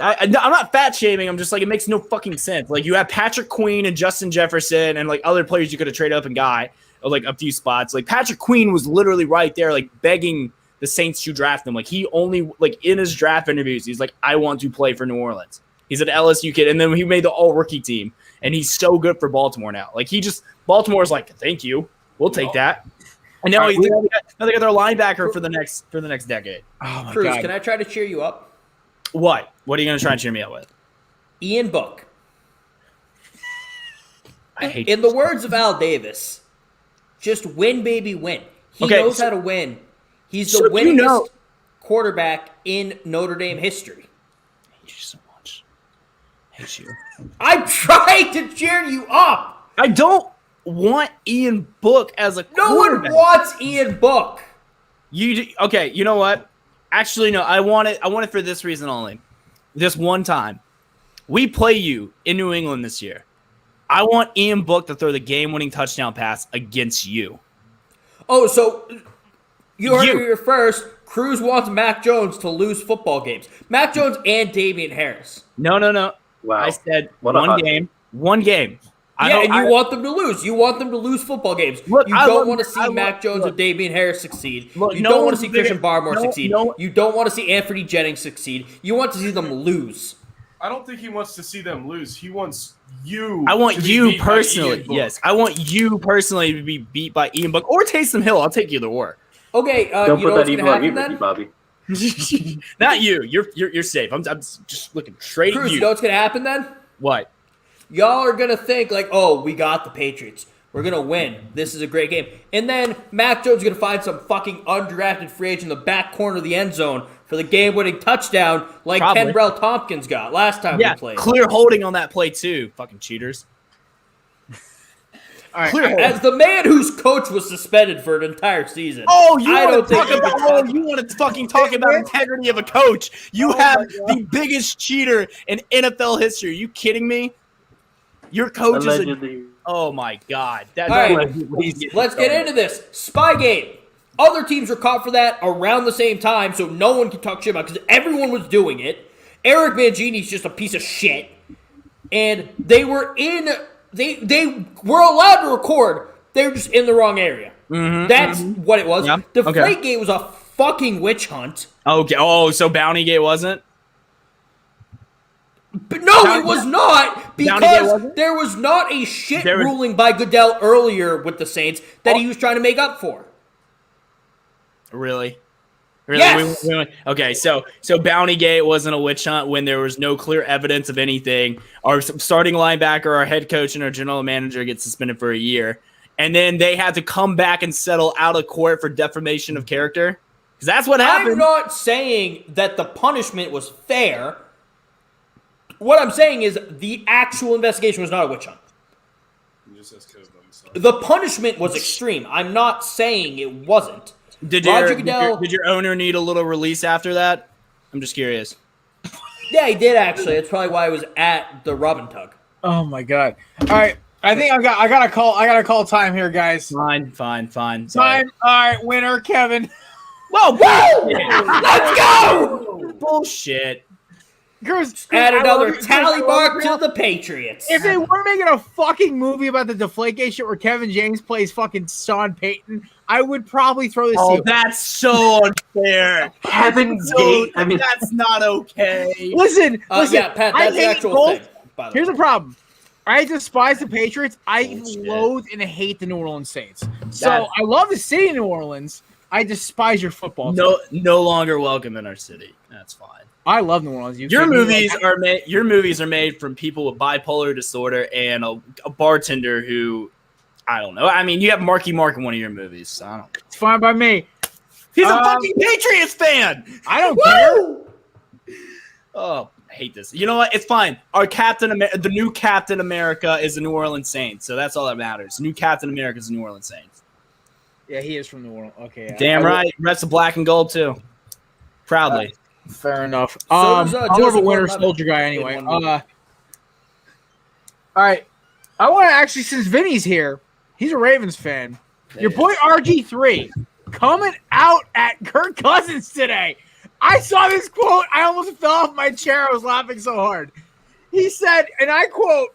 I'm not fat shaming. I'm just like, it makes no fucking sense. Like, you have Patrick Queen and Justin Jefferson and like other players you could have traded up and got like a few spots. Like, Patrick Queen was literally right there, like begging the Saints to draft him. Like, he only, like, in his draft interviews, he's like, I want to play for New Orleans. He's an LSU kid, and then he made the all rookie team, and he's so good for Baltimore now. Like, Baltimore's like, thank you, we'll take that. And now they got their linebacker for the next decade. Oh my Cruz, God. can I try to cheer you up? What are you gonna try and cheer me up with? Ian Book. I hate. In the words of Al Davis, just win, baby, win. He knows how to win. He's the winningest quarterback in Notre Dame history. I hate you so much. I hate you. I'm trying to cheer you up. I don't want Ian Book as a quarterback. No one wants Ian Book. Okay, you know what? Actually, no, I want it for this reason only. This one time. We play you in New England this year. I want Ian Book to throw the game-winning touchdown pass against you. Oh, so you heard it here first. Cruz wants Mac Jones to lose football games. Mac Jones and Damian Harris. No. Wow. I said What one game. One game. You want them to lose. You want them to lose football games. Look, You don't want to see Mac Jones and Damian Harris succeed. You don't want to see Christian Barmore succeed. You don't want to see Anthony Jennings succeed. You want to see them lose. I don't think he wants to see them lose. He wants you. I want to be you beat by personally. Ian Book. Yes, I want you personally to be beat by Ian Book or Taysom Hill. I'll take either or. Okay, Don't you know put what's that going to evil on me, happen Ricky then? Bobby. Not you. You're safe. I'm just looking straight at Cruz, you. you know what's going to happen then? What? Y'all are going to think like, oh, we got the Patriots. We're going to win. This is a great game. And then Mac Jones is going to find some fucking undrafted free agent in the back corner of the end zone for the game-winning touchdown like Probably. Kenbrell Tompkins got last time we played. Clear holding on that play too. Fucking cheaters. All right. Clear As the man whose coach was suspended for an entire season. Oh, you I want don't to talk think about? You want to fucking talk about integrity of a coach? You have the biggest cheater in NFL history. Are you kidding me? Your coach is. Oh my God! All right, let's get into this. Spygate. Other teams were caught for that around the same time, so no one can talk shit about it because everyone was doing it. Eric Mangini's just a piece of shit. And they were allowed to record. They were just in the wrong area. That's what it was. Yeah, Deflategate was a fucking witch hunt. Okay. Oh, so Bountygate wasn't? But no, it was not, because wasn't? there was not a shit ruling by Goodell earlier with the Saints that he was trying to make up for. Really? Really? Yes. Okay, so Bountygate wasn't a witch hunt when there was no clear evidence of anything. Our starting linebacker, our head coach, and our general manager get suspended for a year. And then they had to come back and settle out of court for defamation of character? Because that's what happened. I'm not saying that the punishment was fair. What I'm saying is the actual investigation was not a witch hunt. The punishment was extreme. I'm not saying it wasn't. Did your owner need a little release after that? I'm just curious. Yeah, he did actually. That's probably why I was at the rub and tug. Oh my god! All right, I think I gotta call time here, guys. Fine. Time. All right, winner Kevin. Whoa! Let's go! Bullshit. Add another tally mark to the Patriots. If they weren't making a fucking movie about the Deflategate shit where Kevin James plays fucking Sean Payton, I would probably throw this. Oh, that's so unfair. Kevin Gate. I mean, that's not okay. Listen. Yeah, Pat, that's the actual thing. By the Here's way. the problem. I despise the Patriots. I loathe and hate the New Orleans Saints. So I love the city of New Orleans. I despise your football team. No longer welcome in our city. That's fine. I love New Orleans. Your movies are made from people with bipolar disorder and a bartender who, I don't know. I mean, you have Marky Mark in one of your movies. So I don't. It's fine by me. He's a fucking Patriots fan. I don't care. Oh, I hate this. You know what? It's fine. The new Captain America is the New Orleans Saints, so that's all that matters. New Captain America is the New Orleans Saints. Yeah, he is from New Orleans. Okay. Yeah. Damn right. Rest of black and gold too. Proudly. Fair enough. does, I'm more of a Joseph Winter Gordon-Levitt Soldier guy anyway. in All one movie. right. I want to actually, since Vinny's here, he's a Ravens fan. Your boy RG3 coming out at Kirk Cousins today. I saw this quote. I almost fell off my chair. I was laughing so hard. He said, and I quote,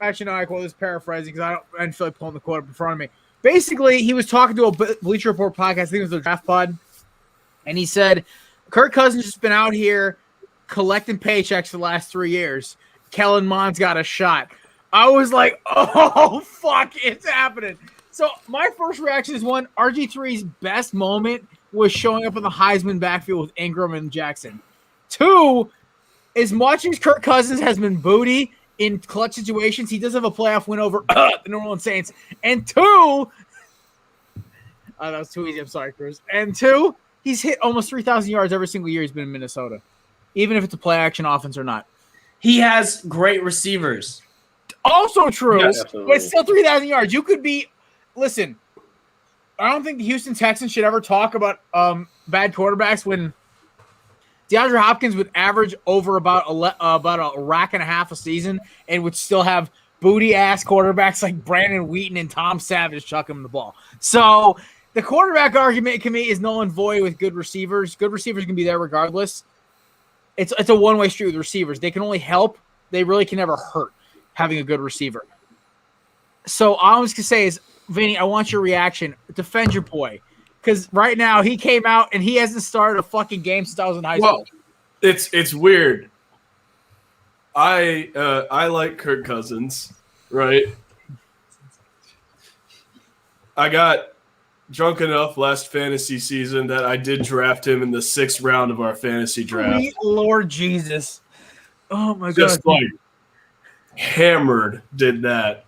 actually, no, I quote this paraphrasing because I didn't feel like pulling the quote up in front of me. Basically, he was talking to a Bleacher Report podcast. I think it was the Draft Pod. And he said, Kirk Cousins has been out here collecting paychecks for the last 3 years. Kellen Mond's got a shot. I was like, oh, fuck, it's happening. So my first reaction is, one, RG3's best moment was showing up in the Heisman backfield with Ingram and Jackson. Two, as much as Kirk Cousins has been booty in clutch situations, he does have a playoff win over the New Orleans Saints. And two, that was too easy. I'm sorry, Cruz. And two, he's hit almost 3,000 yards every single year he's been in Minnesota, even if it's a play action offense or not. He has great receivers. Also true, Yeah, but it's still 3,000 yards. You could be – listen, I don't think the Houston Texans should ever talk about bad quarterbacks when DeAndre Hopkins would average over about a rack and a half a season and would still have booty-ass quarterbacks like Brandon Wheaton and Tom Savage chuck him the ball. So the quarterback argument to me is null and void with good receivers. Good receivers can be there regardless. It's a one-way street with receivers. They can only help. They really can never hurt having a good receiver. So all I was going to say is, Vinny, I want your reaction. Defend your boy. Because right now he came out and he hasn't started a fucking game since I was in high school. Well, it's weird. I like Kirk Cousins, right? I got drunk enough last fantasy season that I did draft him in the 6th round of our fantasy draft. Sweet Lord Jesus. Oh my God. Just like hammered did that.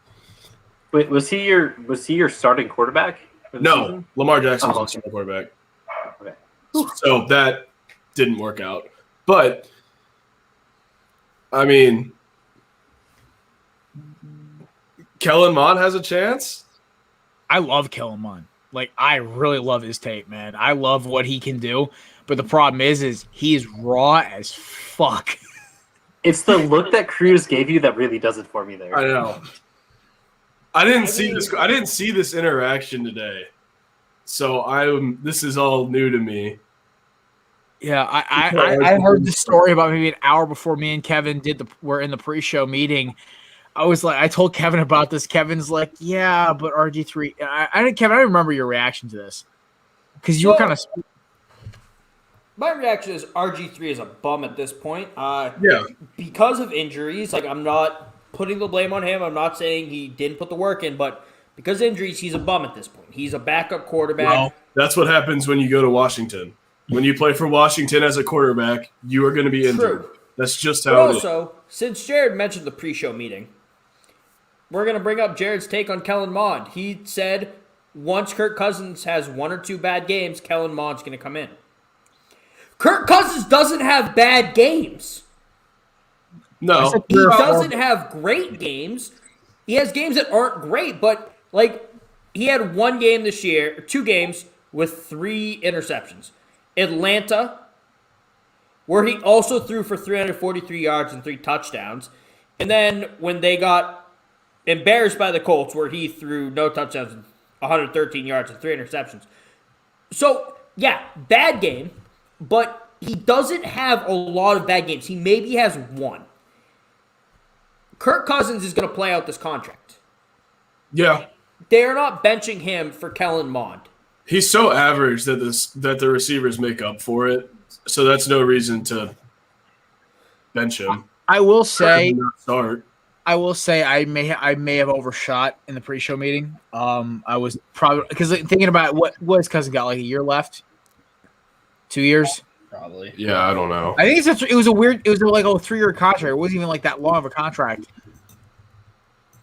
wait, was he your starting quarterback? for the No, season? Lamar Jackson was Oh, also the quarterback. Okay. So that didn't work out. But, I mean, Kellen Mond has a chance. I love Kellen Mond. Like, I really love his tape, man. I love what he can do. But the problem is he is raw as fuck. It's the look that Cruz gave you that really does it for me there. I know. I didn't see this interaction today. So this is all new to me. Yeah, I heard the story about maybe an hour before me and Kevin were in the pre-show meeting. I told Kevin about this. Kevin's like, yeah, but RG3. Kevin, I don't remember your reaction to this because you were kind of. My reaction is RG3 is a bum at this point. Yeah. Because of injuries, like I'm not putting the blame on him. I'm not saying he didn't put the work in, but because of injuries, he's a bum at this point. He's a backup quarterback. Well, that's what happens when you go to Washington. When you play for Washington as a quarterback, you are going to be injured. True. That's just But how it is. also, since Jared mentioned the pre-show meeting, we're going to bring up Jared's take on Kellen Mond. He said once Kirk Cousins has one or two bad games, Kellen Mond's going to come in. Kirk Cousins doesn't have bad games. No. He doesn't have great games. He has games that aren't great, but like he had one game this year, 2 games with 3 interceptions. Atlanta, where he also threw for 343 yards and 3 touchdowns. And then when they got embarrassed by the Colts, where he threw no touchdowns and 113 yards and 3 interceptions. So, yeah, bad game, but he doesn't have a lot of bad games. He maybe has 1. Kirk Cousins is going to play out this contract. Yeah. They're not benching him for Kellen Mond. He's so average that the receivers make up for it. So that's no reason to bench him. I will say Start. I may have overshot in the pre-show meeting. I was probably because thinking about what his cousin got, like a year left, 2 years. Probably. Yeah, I don't know. I think it was like a 3-year contract. It wasn't even like that long of a contract.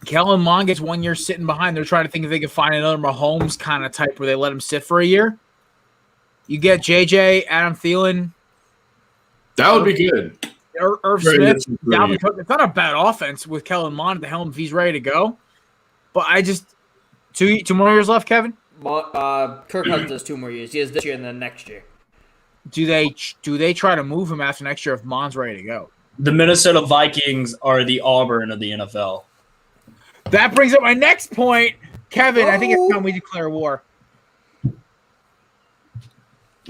Kellen Mond gets 1 year sitting behind. They're trying to think if they can find another Mahomes kind of type where they let him sit for a year. You get JJ, Adam Thielen. That would be good. Irv Smith, Dalvin Cook. It's not a bad offense with Kellen Mond at the helm if he's ready to go. But I just two more years left, Kevin. Kirk Cousins has 2 more years. He has this year and then next year. Do they try to move him after next year if Mond's ready to go? The Minnesota Vikings are the Auburn of the NFL. That brings up my next point, Kevin. I think it's time we declare war.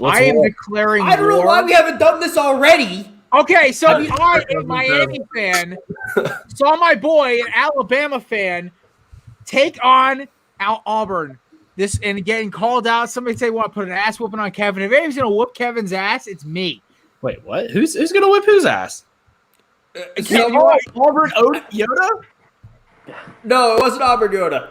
I am declaring war. I don't know why we haven't done this already. Okay, so I, a Miami fan, saw my boy, an Alabama fan, take on Auburn. This and getting called out. Somebody say, "Want to put an ass whooping on Kevin?" If anybody's gonna whoop Kevin's ass, it's me. Wait, what? Who's gonna whip whose ass? Auburn Yoda? No, it wasn't Auburn Yoda.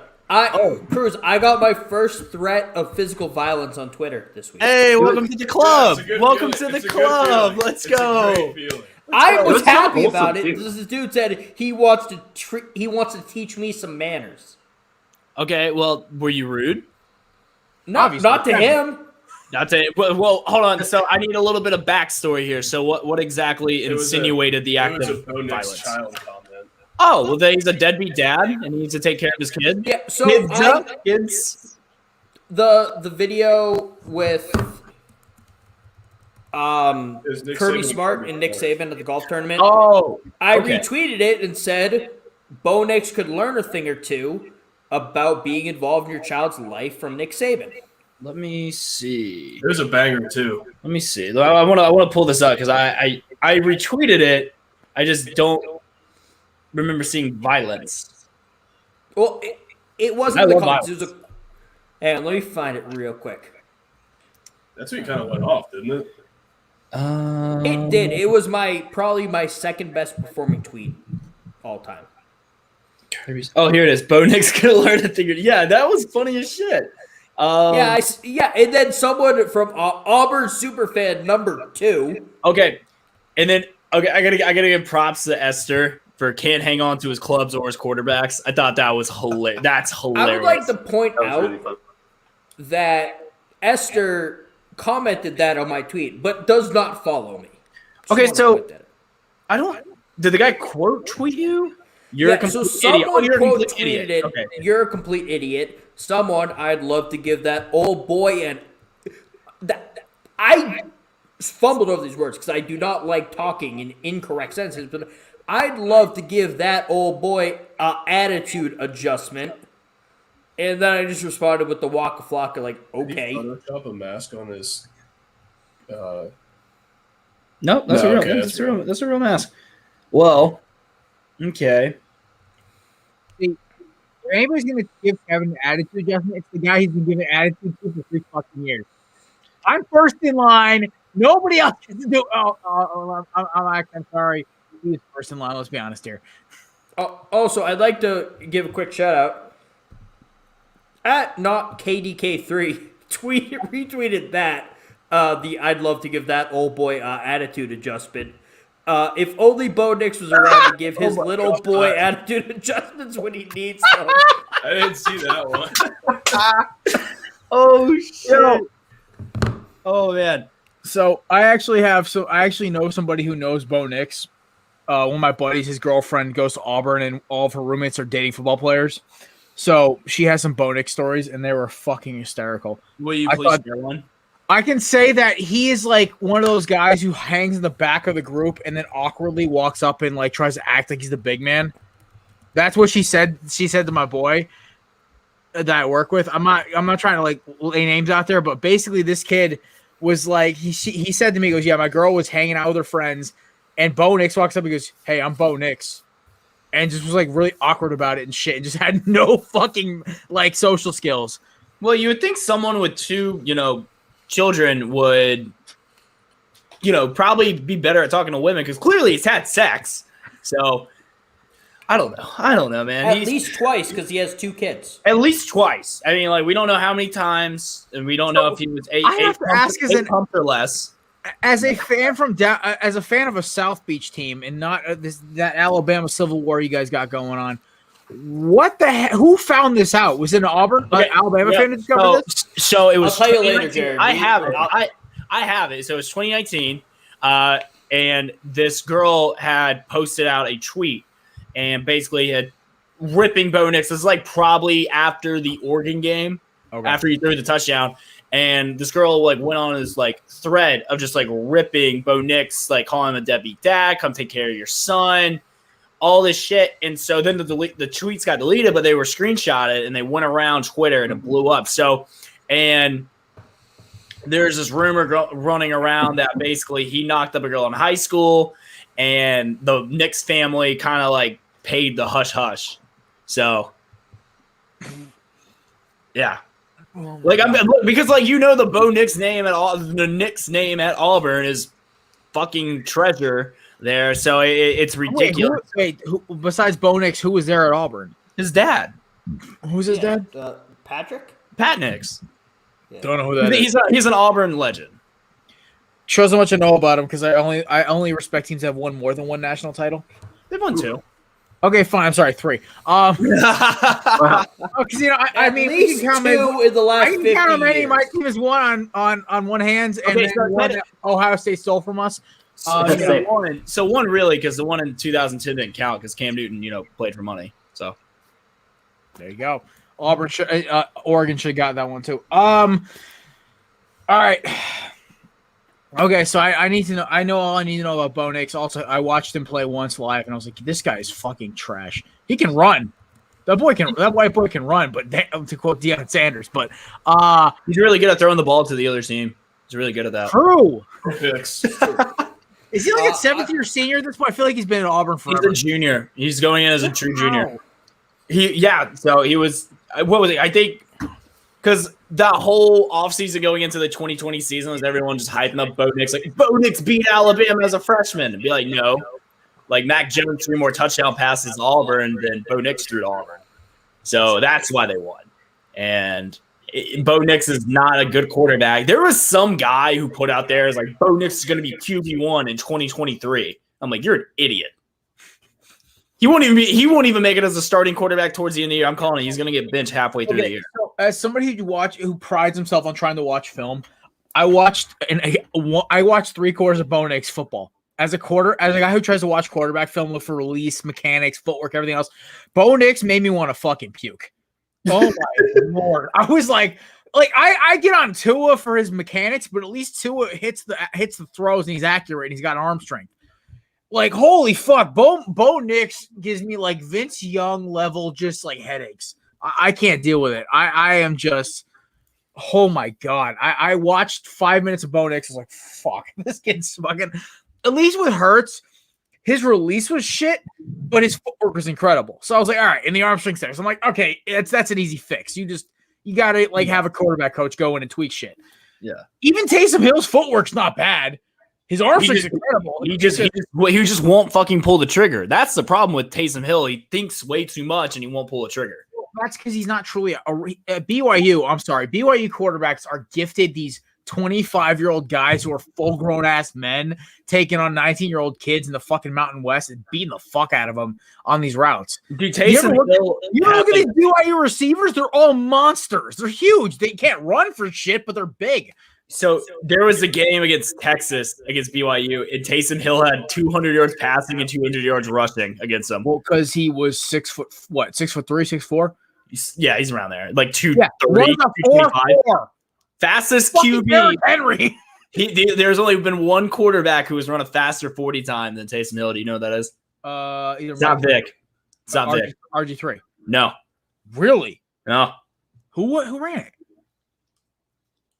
Cruz, I got my first threat of physical violence on Twitter this week. Hey, welcome to the club. Welcome to the It's a club. good Let's feeling. go. It's a great feeling. I was That's so happy wholesome, about it. too. This dude said he wants to teach me some manners. Okay, well, were you rude? No, Obviously. not to him. Not to, well, hold on. So I need a little bit of backstory here. So what exactly insinuated the act It was a of bonus violence? child comment. Oh, well, then he's a deadbeat dad and he needs to take care of his kid. Yeah. So Kids. the video with Is Nick Kirby Saban- Smart and Nick Saban at the golf tournament. Oh, I okay. retweeted it and said, Bo Nix could learn a thing or two about being involved in your child's life from Nick Saban. Let me see. It was a banger too. Let me see. I want to pull this up because I retweeted it. I just don't remember seeing violence. Well, it wasn't I in the love comments. It was a. Hang on, let me find it real quick. That's what he kind of went off, didn't it? It did. It was probably my second best performing tweet all time. Oh, here it is. Bo Nix gonna learn a thing. Yeah, that was funny as shit. Yeah, and then someone from Auburn superfan number 2. Okay, and then I gotta give props to Esther for can't hang on to his clubs or his quarterbacks. I thought that was hilarious. That's hilarious. I would like to point That was out really fun. that Esther commented that on my tweet, but does not follow me. Just Okay, wanna so- point that out. I don't. Did the guy quote tweet you? You're a Yeah, so complete idiot. Oh, someone you're a quote complete tweeted idiot. it. Okay. You're a complete idiot. Someone I'd love to give that old boy and I fumbled over these words because I do not like talking in incorrect sentences, but I'd love to give that old boy a attitude adjustment. And then I just responded with the waka flocka, like, Did he okay. Photoshop a mask on his No, that's No, a real. okay, That's a real mask. Well, okay. If anybody's going to give Kevin an attitude adjustment, it's the guy he's been giving attitude to for 3 fucking years. I'm first in line. Nobody else gets to do. I'm sorry. He's first in line. Let's be honest here. Also, I'd like to give a quick shout out at not KDK3 retweeted that the I'd love to give that old boy attitude adjustment. If only Bo Nix was around to give his little boy attitude adjustments when he needs them. I didn't see that one. Oh shit! Oh man! So I actually know somebody who knows Bo Nix. One of my buddies, his girlfriend goes to Auburn, and all of her roommates are dating football players. So she has some Bo Nix stories, and they were fucking hysterical. Will you please share one? I can say that he is like one of those guys who hangs in the back of the group and then awkwardly walks up and like tries to act like he's the big man. That's what she said. She said to my boy that I work with. I'm not trying to like lay names out there, but basically this kid was like he said to me, he goes, yeah, my girl was hanging out with her friends, and Bo Nix walks up and goes, hey, I'm Bo Nix. And just was like really awkward about it and shit, and just had no fucking like social skills. Well, you would think someone with 2, children would, probably be better at talking to women because clearly he's had sex. So I don't know, man. At least twice because he has 2 kids. At least twice. I mean, like we don't know how many times, and we don't know if he was eight pumps or less. As a fan of a South Beach team and not that Alabama Civil War you guys got going on, what the heck? Who found this out? Was it an Alabama fan who discovered this? So it was. I'll tell you later, Jared. I have it. I have it. So it was 2019, and this girl had posted out a tweet and basically had ripping Bo Nix. This is like probably after the Oregon game, after he threw the touchdown. And this girl like went on this like thread of just like ripping Bo Nix, like calling him a deadbeat dad, come take care of your son, all this shit. And so then the tweets got deleted, but they were screenshotted and they went around Twitter and it blew up. So, and there's this rumor running around that basically he knocked up a girl in high school, and the Nix family kind of like paid the hush hush. So, yeah. Like because like the Bo Nix name the Nix name at Auburn is fucking treasure there, so it's ridiculous. Who, besides Bo Nix, who was there at Auburn? His dad. Who's his dad? Patrick? Pat Nix. Yeah. Don't know who that is. He's an Auburn legend. Shows how much I know about him because I only respect teams that have won more than one national title. They've won 2. Okay, fine. I'm sorry, 3. Because I mean, at least 2 in the last 50 years. I can count how many my team has won on one hand, and then one that Ohio State stole from us. One really, because the one in 2002 didn't count because Cam Newton, played for money. So there you go. Oregon should have got that one too. All right. Okay, so I need to know. I know all I need to know about Bo Nix. Also, I watched him play once live, and I was like, "This guy is fucking trash. He can run. That white boy can run." But to quote Deion Sanders, but he's really good at throwing the ball to the other team. He's really good at that. True. Is he like a 7th-year senior at this point? I feel like he's been at Auburn forever. He's a junior. He's going in as a true junior. So he was. What was it? I think because that whole offseason going into the 2020 season was everyone just hyping up Bo Nix. Like, Bo Nix beat Alabama as a freshman. And be like, no. Like, Mac Jones threw more touchdown passes to Auburn than Bo Nix threw to Auburn. So that's why they won. And Bo Nix is not a good quarterback. There was some guy who put out there is like, Bo Nix is going to be QB1 in 2023. I'm like, you're an idiot. He won't even make it as a starting quarterback towards the end of the year. I'm calling it. He's going to get benched halfway through the year. So as somebody who prides himself on trying to watch film, I watched 3 quarters of Bo Nix football. As a guy who tries to watch quarterback film, look for release, mechanics, footwork, everything else, Bo Nix made me want to fucking puke. Oh my lord! I was like I get on Tua for his mechanics, but at least Tua hits the throws and he's accurate and he's got arm strength. Like, holy fuck, Bo Nix gives me like Vince Young level, just like headaches. I can't deal with it. I am just, oh my god. I watched 5 minutes of Bo Nix. I was like, fuck, this kid's fucking. at least with Hurts, his release was shit, but his footwork was incredible. So I was like, all right, in the arm strength center. So I'm like, okay, that's an easy fix. You gotta have a quarterback coach go in and tweak shit. Yeah. Even Taysom Hill's footwork's not bad. His arm strength's incredible. He just won't fucking pull the trigger. That's the problem with Taysom Hill. He thinks way too much and he won't pull the trigger. That's because he's not truly at BYU. I'm sorry. BYU quarterbacks are gifted these 25-year-old guys who are full-grown ass men taking on 19-year-old kids in the fucking Mountain West and beating the fuck out of them on these routes. Dude, Taysom Hill. You look at these BYU receivers; they're all monsters. They're huge. They can't run for shit, but they're big. So there was a game against Texas against BYU, and Taysom Hill had 200 yards passing and 200 yards rushing against them. Well, because he was 6'3", 6'4". Yeah, he's around there, like 2'3", Yeah, 225. Fastest QB. Henry. There's only been one quarterback who has run a faster 40 time than Taysom Hill. Do you know what that is? It's not Vic. It's not Vic. RG3. No. Really? No. Who ran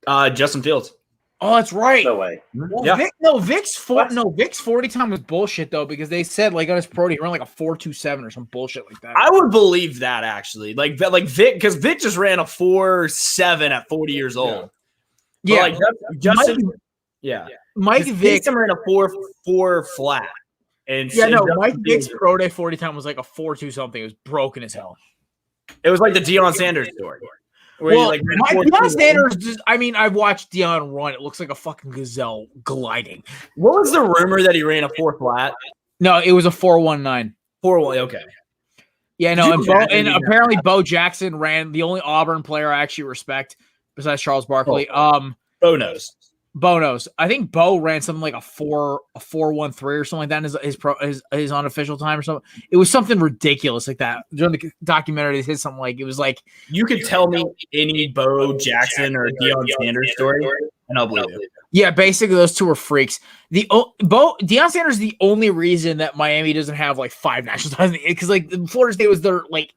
it? Justin Fields. Oh, that's right. No way. Well, Yeah. Vic's 40 time was bullshit though, because they said like on his pro he ran like a 4.27 or some bullshit like that. I would believe that actually. Like Vic, because Vic just ran a 4.7 at 40 years old. Yeah. But like Justin. Mike Vick Taysom ran a 4.4 flat. And Mike Vick's pro day 40 time was like a 4.2 something. It was broken as hell. It was like the Deion Sanders story. Well, Deion Sanders, I've watched Deion run. It looks like a fucking gazelle gliding. What was the rumor that he ran a 4 flat? No, it was a 4.19. 4.1, okay. Yeah, no, and apparently Bo Jackson ran the only Auburn player I actually respect besides Charles Barkley. Bo knows. Bo knows. I think Bo ran something like a 4.13 or something like that in his unofficial time or something. It was something ridiculous like that. During the documentary, they said something like it was like you could tell me any Bo Jackson or Deion Sanders story, and I'll believe it. Yeah, basically those two are freaks. Deion Sanders is the only reason that Miami doesn't have like 5 national titles because like Florida State was there like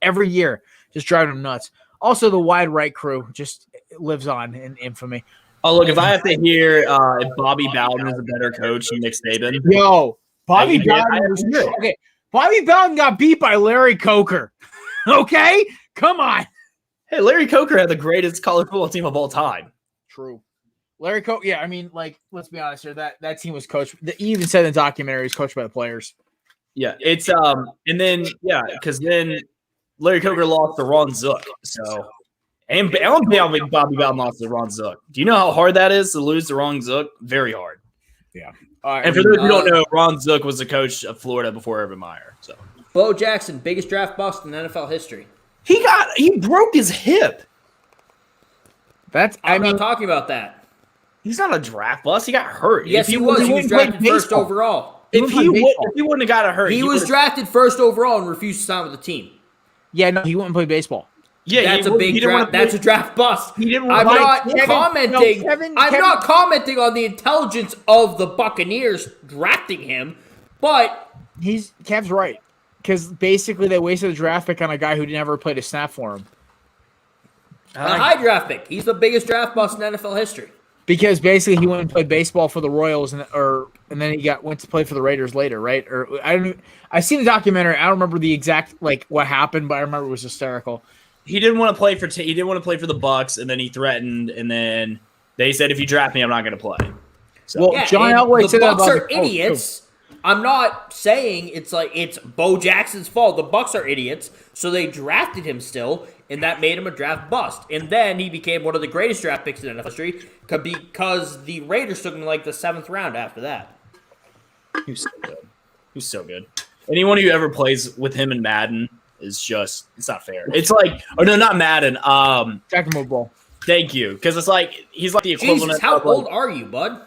every year, just driving them nuts. Also, the wide right crew just lives on in infamy. Oh, look, if I have to hear if Bobby Bowden is a better coach than Nick Saban. Yo, Bobby Bowden got beat by Larry Coker. Okay? Come on. Hey, Larry Coker had the greatest college football team of all time. True. Larry Coker, yeah, let's be honest here. That team was coached. He even said in the documentary he's coached by the players. Yeah, it's and then because then Larry Coker lost to Ron Zook. So and Bobby Bowden lost to Ron Zook. Do you know how hard that is to lose to Ron Zook? Very hard. Yeah. And for those who don't know, Ron Zook was the coach of Florida before Urban Meyer. So Bo Jackson, biggest draft bust in NFL history. He broke his hip. I'm not talking about that. He's not a draft bust. He got hurt. Yes, he was. He was drafted first overall. If he wouldn't have got hurt, he was drafted first overall and refused to sign with the team. Yeah, no, he wouldn't play baseball. Yeah, that's a big draft. That's a draft bust. I'm not commenting. I'm not commenting on the intelligence of the Buccaneers drafting him, but Kev's right because basically they wasted a draft pick on a guy who never played a snap for him. A high draft pick. He's the biggest draft bust in NFL history. Because basically he went and played baseball for the Royals and then he went to play for the Raiders later, right? Or I seen the documentary. I don't remember the exact what happened, but I remember it was hysterical. He didn't want to play for the Bucks, and then he threatened, and then they said, "If you draft me, I'm not going to play." So, John Elway said the that Bucks about are idiots. I'm not saying it's Bo Jackson's fault. The Bucks are idiots, so they drafted him still, and that made him a draft bust. And then he became one of the greatest draft picks in NFL history because the Raiders took him like the 7th round after that. He's so good. Anyone who ever plays with him in Madden is it's not fair. It's like, not Madden. Tactical Ball. Thank you, because it's like he's like the equivalent. Jesus, how old are you, bud?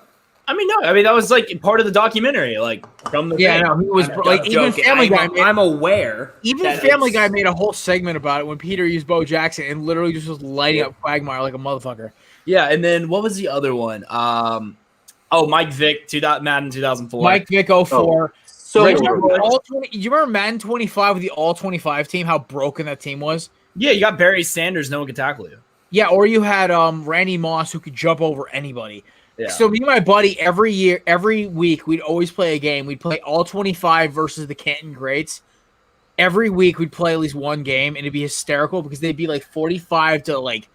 That was like part of the documentary, like from the he was like even Family Guy. I'm aware. Even Family Guy made a whole segment about it when Peter used Bo Jackson and literally just was lighting up Quagmire like a motherfucker. Yeah, and then what was the other one? Mike Vick, Madden 2004. Mike Vick 04. So do you remember Madden 25 with the all 25 team? How broken that team was. Yeah, you got Barry Sanders. No one could tackle you. Yeah, or you had Randy Moss who could jump over anybody. So me and my buddy every week, we'd always play a game. We'd play all 25 versus the Canton Greats. Every week we'd play at least one game, and it'd be hysterical because they'd be like 45 to like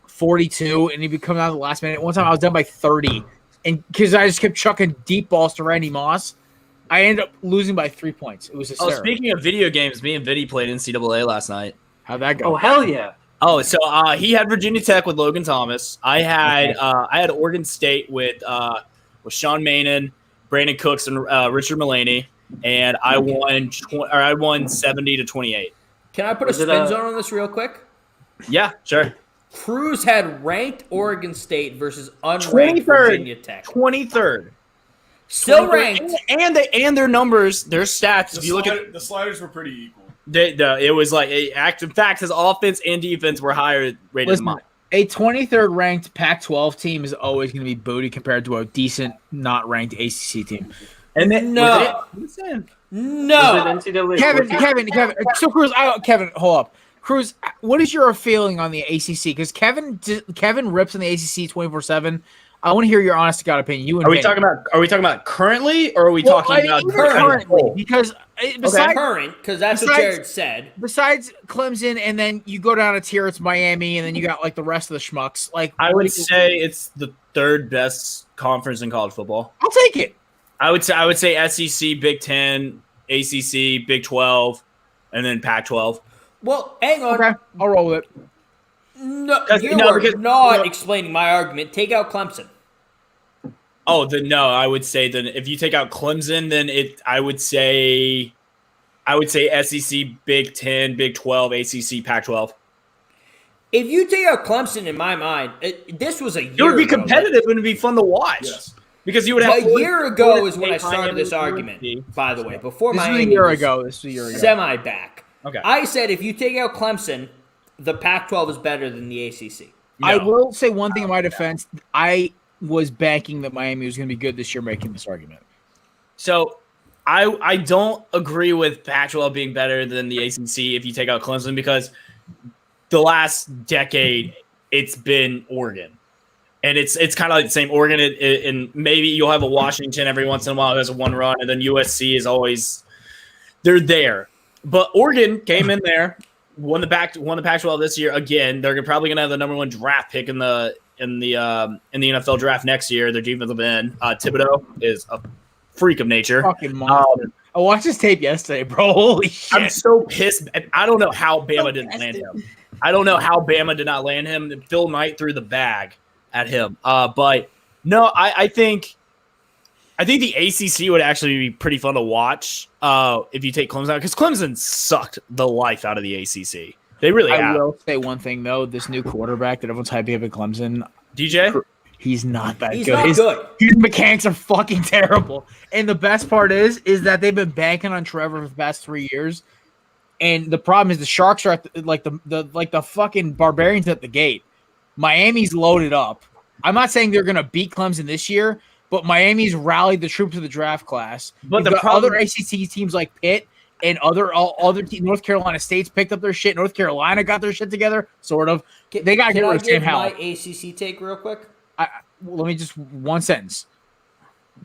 42, and it'd be coming out at the last minute. One time I was done by 30, and because I just kept chucking deep balls to Randy Moss, I ended up losing by 3 points. It was hysterical. Speaking of video games, me and Vinny played NCAA last night. How'd that go? Oh hell yeah! Oh, so he had Virginia Tech with Logan Thomas. I had Oregon State with Sean Manon, Brandon Cooks, and Richard Mullaney, and I won 70-28. Can I put a spin zone on this real quick? Yeah, sure. Cruz had ranked Oregon State versus unranked 23rd. Virginia Tech. 23rd. Still ranked. And their numbers, their stats. If you look at the sliders were pretty equal. it was like in fact, his offense and defense were higher rated than mine. A 23rd ranked Pac-12 team is always going to be booty compared to a decent, not ranked ACC team. And then No. Was No. it NCAA? Kevin. So Cruz, Kevin, hold up. Cruz, what is your feeling on the ACC? Because Kevin rips on the ACC 24/7. I want to hear your honest to God opinion. You and Are we Vinny. talking about currently, or are we talking about currently? Because besides Current, because that's what Jared said. besides Clemson, and then you go down a tier, it's Miami, and then you got like the rest of the schmucks. Like I would say it's the third best conference in college football. I'll take it. I would say SEC, Big 10, ACC, Big 12, and then Pac-12. Well, hang on. Okay, I'll roll with it. No, Because- you no, are because- not no. explaining my argument. Take out Clemson. Oh, then no, I would say then if you take out Clemson, then I would say SEC, Big 10, Big 12, ACC, Pac-12. If you take out Clemson, in my mind, this was a year It would be ago. competitive and it'd be fun to watch. Yes. Because you would have A year ago Florida is when I State, started this Miami, argument, USC. by the way. Before This was Miami a year was ago. This was a year ago. semi-back. Okay. I said if you take out Clemson, the Pac-12 is better than the ACC. I No. will say one thing in my defense. I was banking that Miami was going to be good this year, making this argument. So I don't agree with Pac-12 being better than the ACC if you take out Clemson, because the last decade it's been Oregon. And it's kind of like the same Oregon, and maybe you'll have a Washington every once in a while who has a one run, and then USC is always they're there. But Oregon came in there, won the Pac-12 this year again. They're probably gonna have the number one draft pick in the NFL draft next year. Their defensive end Thibodeau is a freak of nature. Fucking monster. I watched his tape yesterday, bro. Holy shit. I'm so pissed. I don't know how Bama didn't land him. I don't know how Bama did not land him. Phil Knight threw the bag at him. But no, I think the ACC would actually be pretty fun to watch if you take Clemson out, because Clemson sucked the life out of the ACC. They really I have. will say one thing though: this new quarterback that everyone's hyping up at Clemson, DJ? he's not that He's good. not good. His mechanics are fucking terrible. And the best part is that they've been banking on Trevor for the past 3 years. And the problem is the Sharks are at the fucking barbarians at the gate. Miami's loaded up. I'm not saying they're gonna beat Clemson this year, but Miami's rallied the troops of the draft class. But You've the got problem- other ACC teams like Pitt and other teams, North Carolina State's picked up their shit. North Carolina got their shit together, sort of. They got to get Can I rid of Sam give Howell. my ACC take real quick? Let me just one sentence.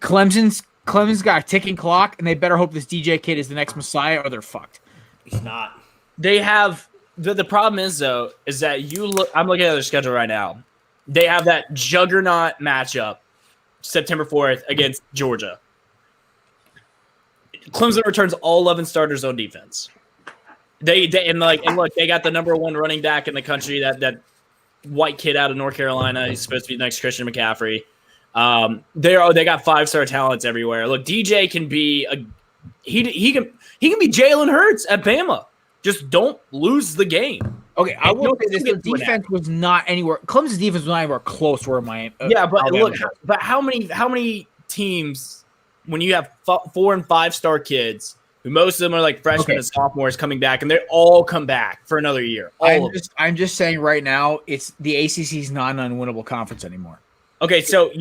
Clemson's got a ticking clock, and they better hope this DJ kid is the next Messiah, or they're fucked. He's not. They have the problem is though is that you look. I'm looking at their schedule right now. They have that juggernaut matchup September 4th against Georgia. Clemson returns all 11 starters on defense. They look, they got the number one running back in the country, that white kid out of North Carolina. He's supposed to be the next Christian McCaffrey. They got 5-star talents everywhere. Look, DJ can be he can be Jalen Hurts at Bama. Just don't lose the game. Okay, I And will no say this: their team would defense was not anywhere. Clemson's defense was not anywhere close to where Miami. Yeah, but Alabama look, was. but how many teams, when you have 4 and 5-star kids, who most of them are like freshmen and sophomores coming back, and they all come back for another year? I'm just saying right now, it's the ACC's not an unwinnable conference anymore. Okay, so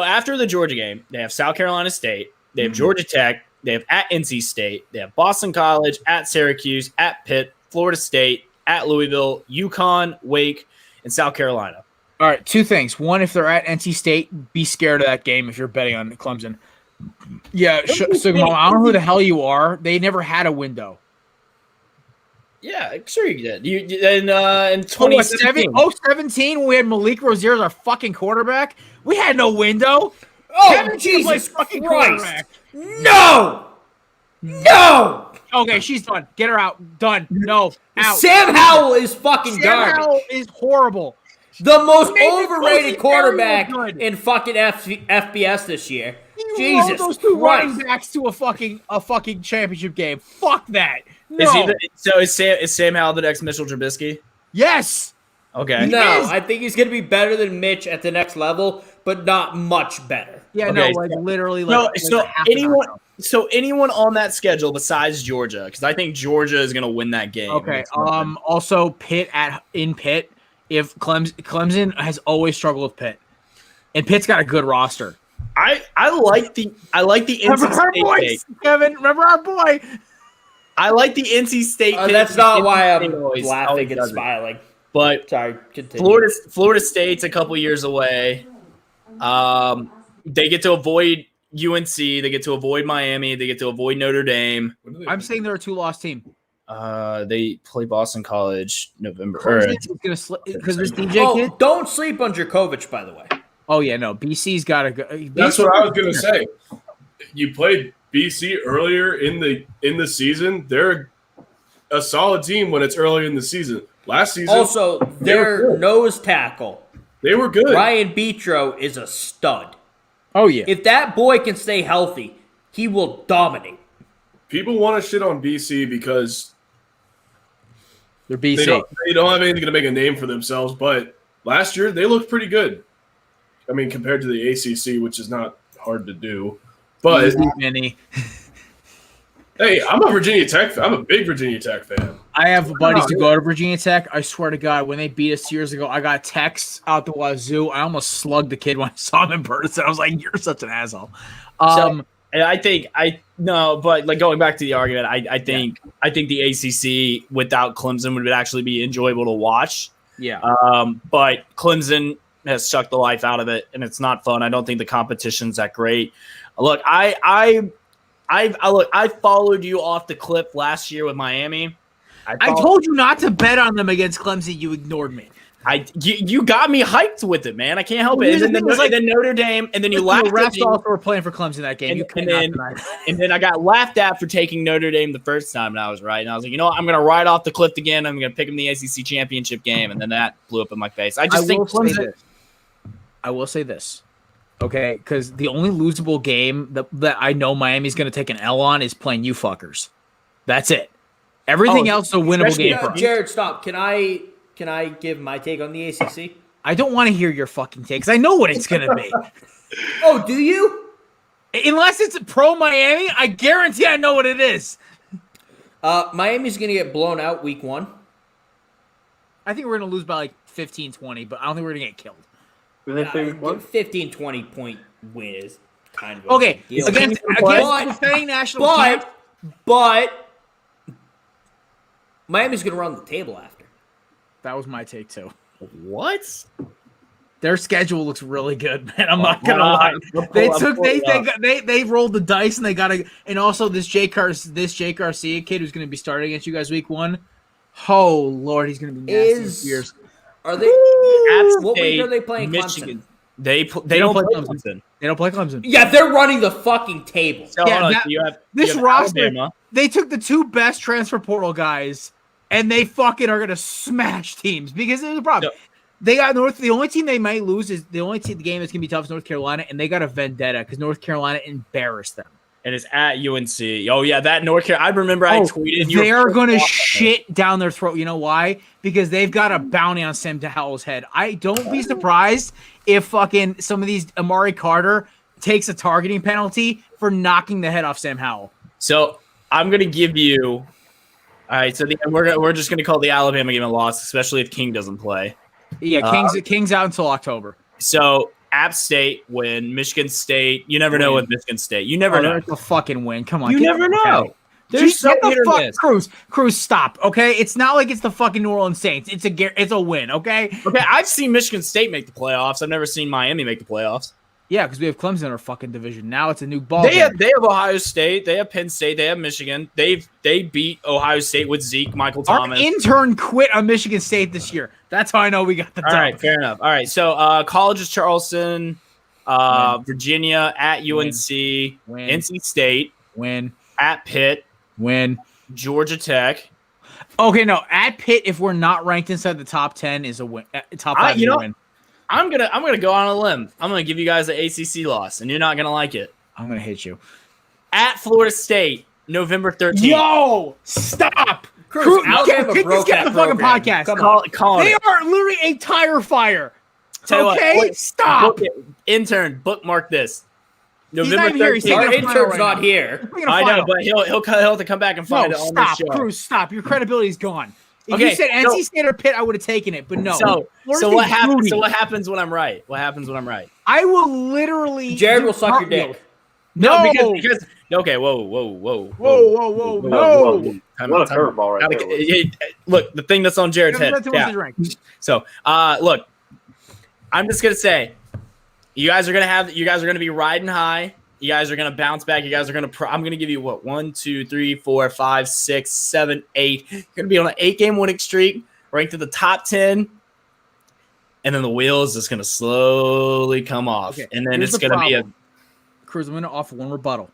after the Georgia game, they have South Carolina State, they have Georgia Tech, they have at NC State, they have Boston College, at Syracuse, at Pitt, Florida State, at Louisville, UConn, Wake, and South Carolina. All right, two things. One, if they're at NC State, be scared of that game if you're betting on Clemson. Yeah, Sigma, I don't know who the hell you are. They never had a window. Yeah, sure you did. In 2017. 17 when we had Malik Rozier as our fucking quarterback. We had no window. Oh, Kevin Jesus fucking Christ. quarterback. No! No! Okay, she's done. Get her out. Done. No. Out. Sam Howell is fucking garbage. Howell is horrible. The most Nathan overrated Kelsey quarterback Perry was good. in fucking FBS this year. He rolled Jesus those two Christ. running backs to a fucking championship game. Fuck that. Is Sam Howell the next Mitchell Trubisky? Yes. Okay. No, I think he's going to be better than Mitch at the next level, but not much better. Yeah, Okay, no, like literally. No, Like, so half an anyone, hour. so anyone on that schedule besides Georgia, because I think Georgia is going to win that game. Okay. Also, Pitt in Pitt. If Clemson has always struggled with Pitt, and Pitt's got a good roster. I like the Remember NC our State boy, take. Kevin. Remember our boy. I like the NC State. pick. That's not NC why State I'm always laughing and does it. smiling. But Sorry, continue. Florida State's a couple years away. They get to avoid UNC. They get to avoid Miami. They get to avoid Notre Dame. I'm saying they're a 2-loss team. They play Boston College November. Clemson's gonna because this DJ kid. Oh, don't sleep on Djokovic, by the way. Oh yeah, no. BC's got to go. That's what I was gonna say. You played BC earlier in the season. They're a solid team when it's early in the season. Last season, Also, were their good. nose tackle, they were good. Ryan Beatro, is a stud. Oh yeah. If that boy can stay healthy, he will dominate. People want to shit on BC because They're they BC. don't have anything to make a name for themselves. But last year they looked pretty good. I mean, compared to the ACC, which is not hard to do. But Many. hey, I'm a big Virginia Tech fan. I have buddies who go to Virginia Tech. I swear to God, when they beat us years ago, I got texts out the wazoo. I almost slugged the kid when I saw him in person. I was like, "You're such an asshole." And I think but like going back to the argument, I think the ACC without Clemson would actually be enjoyable to watch. yeah. But Clemson has sucked the life out of it, and it's not fun. I don't think the competition's that great. Look, I followed you off the cliff last year with Miami. I told you not to bet on them against Clemson. You ignored me. You got me hyped with it, man. I can't help Well, it. And then, the thing is, then Notre Dame, and then you The laughed at refs me. also were playing for Clemson that game. And then I got laughed at for taking Notre Dame the first time, and I was right. And I was like, you know what? I'm going to ride off the cliff again. I'm going to pick them the ACC championship game, and then that blew up in my face. I think Clemson. I will say this, okay? Because the only losable game that I know Miami's going to take an L on is playing you fuckers. That's it. Everything else is a winnable game for us. Jared, stop. Can I give my take on the ACC? I don't want to hear your fucking take because I know what it's going to be. Oh, do you? Unless it's pro Miami, I guarantee I know what it is. Miami's going to get blown out week 1. I think we're going to lose by like 15-20, but I don't think we're going to get killed. Really think what? 15-20 point win is kind of Okay, a deal. against But- defending national champ. But Miami's going to run the table after. That was my take too. What? Their schedule looks really good, man. I'm not gonna lie. They rolled the dice and they got to, and also this Jake Garcia kid who's going to be starting against you guys week 1. Oh Lord, he's going to be nasty years. Are they? What week are they playing Michigan. Clemson? They don't play Clemson. They don't play Clemson. Yeah, they're running the fucking table. So, Yeah, hold on, that- you have This you have roster, Alabama. they took the 2 best transfer portal guys, and they fucking are gonna smash teams because there's a problem. No. They got North. The only team they might lose is the game that's gonna be tough is North Carolina, and they got a vendetta because North Carolina embarrassed them. And it's at UNC. Oh yeah, that North Carolina. I remember I tweeted. you They were are gonna off on it. shit down their throat. You know why? Because they've got a bounty on Sam Howell's head. I don't be surprised if fucking some of these Amari Carter takes a targeting penalty for knocking the head off Sam Howell. So I'm gonna give you. All right, so we're just gonna call the Alabama game a loss, especially if King doesn't play. Yeah, King's out until October. So App State win, Michigan State. You never know with Michigan State. You never know. It's a fucking win. Come on, You get never the fuck know. out. There's so hit or miss. Cruz, stop. Okay, it's not like it's the fucking New Orleans Saints. It's a win. Okay. Okay, I've seen Michigan State make the playoffs. I've never seen Miami make the playoffs. Yeah, because we have Clemson in our fucking division. Now it's a new ball. They have Ohio State. They have Penn State. They have Michigan. They beat Ohio State with Zeke, Michael Thomas. Our intern quit on Michigan State this year. That's how I know we got the dub. All right, fair enough. All right, so college is Charleston, Virginia at UNC, NC State, at Pitt, Georgia Tech. Okay, no, at Pitt, if we're not ranked inside the top 10, is a win. Top 5 is a win. I'm gonna go on a limb. I'm gonna give you guys an ACC loss, and you're not gonna like it. I'm gonna hit you. At Florida State, November 13th. Yo, stop! Cruz, get the fucking podcast. They are literally a tire fire. Okay, stop. Intern, bookmark this. November 13th. Our intern's not here. I know, but he'll have to come back and find it on this show. Cruz, stop. Your credibility's gone. If you said NC State or Pitt, I would have taken it, but no. So what happens? So what happens when I'm right? What happens when I'm right? I will literally. Jared will suck your dick. No, because okay. Whoa. What a curveball right there. Look, the thing that's on Jared's head. Yeah. So, look, I'm just gonna say, you guys are gonna be riding high. You guys are going to bounce back. You guys are going to I'm going to give you, 1, 2, 3, 4, 5, 6, 7, 8. You're going to be on an 8-game winning streak, ranked in the top 10. And then the wheels is going to slowly come off. Okay, and then it's going to be a... Cruz, I'm going to offer one rebuttal.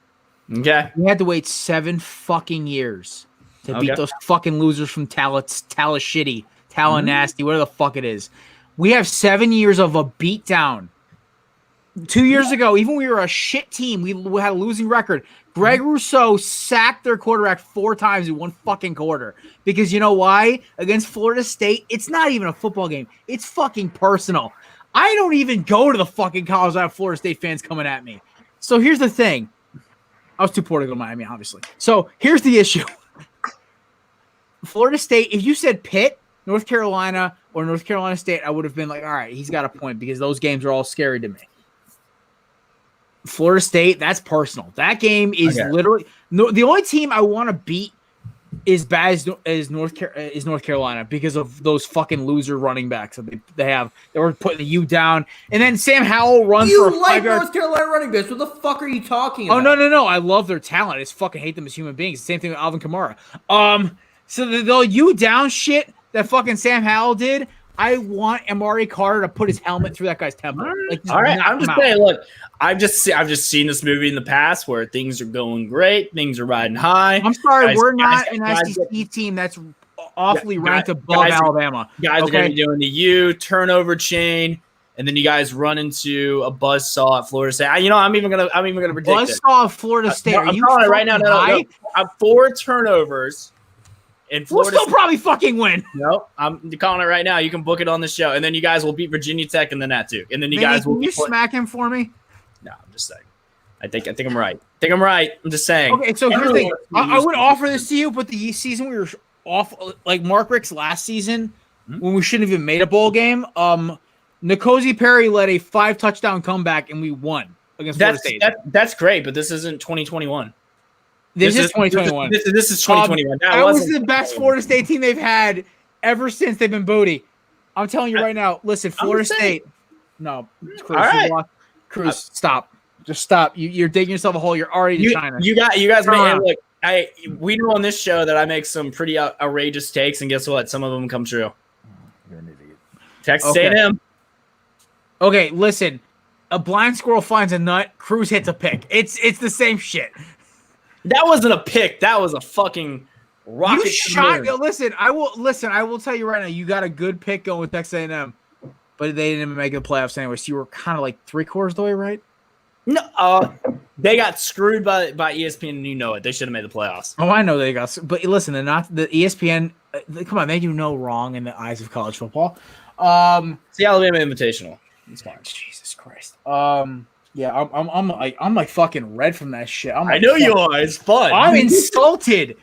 Okay. We had to wait 7 fucking years to beat those fucking losers from Talashitty, Tallahassee, whatever the fuck it is. We have 7 years of a beatdown. 2 years ago, even when we were a shit team, we had a losing record. Greg Rousseau sacked their quarterback 4 times in one fucking quarter. Because you know why? Against Florida State, it's not even a football game. It's fucking personal. I don't even go to the fucking college. I have Florida State fans coming at me. So here's the thing. I was too poor to go to Miami, obviously. So here's the issue. Florida State, if you said Pitt, North Carolina, or North Carolina State, I would have been like, all right, he's got a point because those games are all scary to me. Florida State, that's personal. That game is literally the only team I want to beat is bad as North Carolina because of those fucking loser running backs that they have. They were putting you down, and then Sam Howell runs for a 5 yard. North Carolina running backs. What the fuck are you talking about? Oh no! I love their talent. I just fucking hate them as human beings. Same thing with Alvin Kamara. So the you down shit that fucking Sam Howell did. I want Amari Carter to put his helmet through that guy's temple. All right, I'm just saying. Look, I've just seen this movie in the past where things are going great, things are riding high. I'm sorry, we're not an SEC team that's awfully ranked above Alabama. Guys are going to be doing the U turnover chain, and then you guys run into a buzzsaw at Florida State. I'm even gonna predict buzzsaw at Florida State. I'm calling it right now. No. 4 turnovers. We'll still probably fucking win. No, I'm calling it right now. You can book it on the show, and then you guys will beat Virginia Tech and then that too. And then you guys will. Can you smack him for me? No, I'm just saying. I think I'm right. I'm just saying. Okay, so here's the thing. I would offer this to you, but the season we were off, like Mark Rick's last season, when we shouldn't have even made a bowl game. N'Kosi Perry led a 5-touchdown comeback, and we won against Florida State. That's great, but this isn't 2021. This is 2021. This is 2021. That was the best Florida State team they've had ever since they've been booty. I'm telling you right now. Listen, Florida State. No, Cruz, all right. Cruz, stop. Just stop. You're digging yourself a hole. You're already in China. You guys look. We know on this show that I make some pretty outrageous takes, and guess what? Some of them come true. You're an idiot. Texas A&M. Okay, listen. A blind squirrel finds a nut. Cruz hits a pick. It's the same shit. That wasn't a pick. That was a fucking rocket. You shot. Listen. I will tell you right now. You got a good pick going with Texas A&M, but they didn't even make the playoffs anyway. So you were kind of like 3/4 the way, right? No, they got screwed by ESPN, and you know it. They should have made the playoffs. Oh, I know they got. But listen, they're not the ESPN. Come on, they do no wrong in the eyes of college football. It's the Alabama Invitational. It's fine. Jesus Christ. Yeah, I'm like fucking red from that shit. I know you are. It's fun. I'm insulted.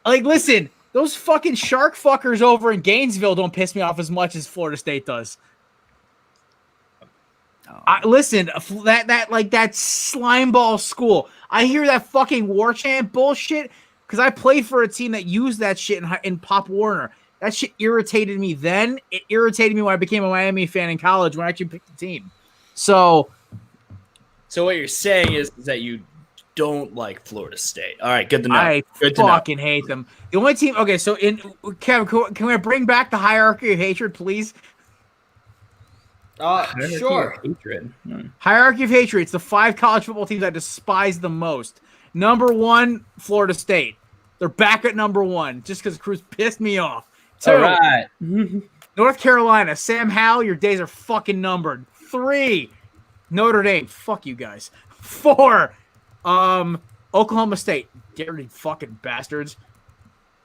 Like, listen, those fucking shark fuckers over in Gainesville don't piss me off as much as Florida State does. Listen, that slime ball school. I hear that fucking war chant bullshit. because I played for a team that used that shit in Pop Warner. That shit irritated me then. It irritated me when I became a Miami fan in college when I actually picked the team. So what you're saying is that you don't like Florida State. All right, good to know. I Good to know. fucking hate them. The only team. Okay, so Kevin, can we bring back the hierarchy of hatred, please? Sure. Hatred. Hierarchy of hatred. It's the 5 college football teams I despise the most. Number 1, Florida State. They're back at number 1 just because Cruz pissed me off. 2, All right. North Carolina. Sam Howell, your days are fucking numbered. 3, Notre Dame. Fuck you guys. 4, Oklahoma State. Dirty fucking bastards.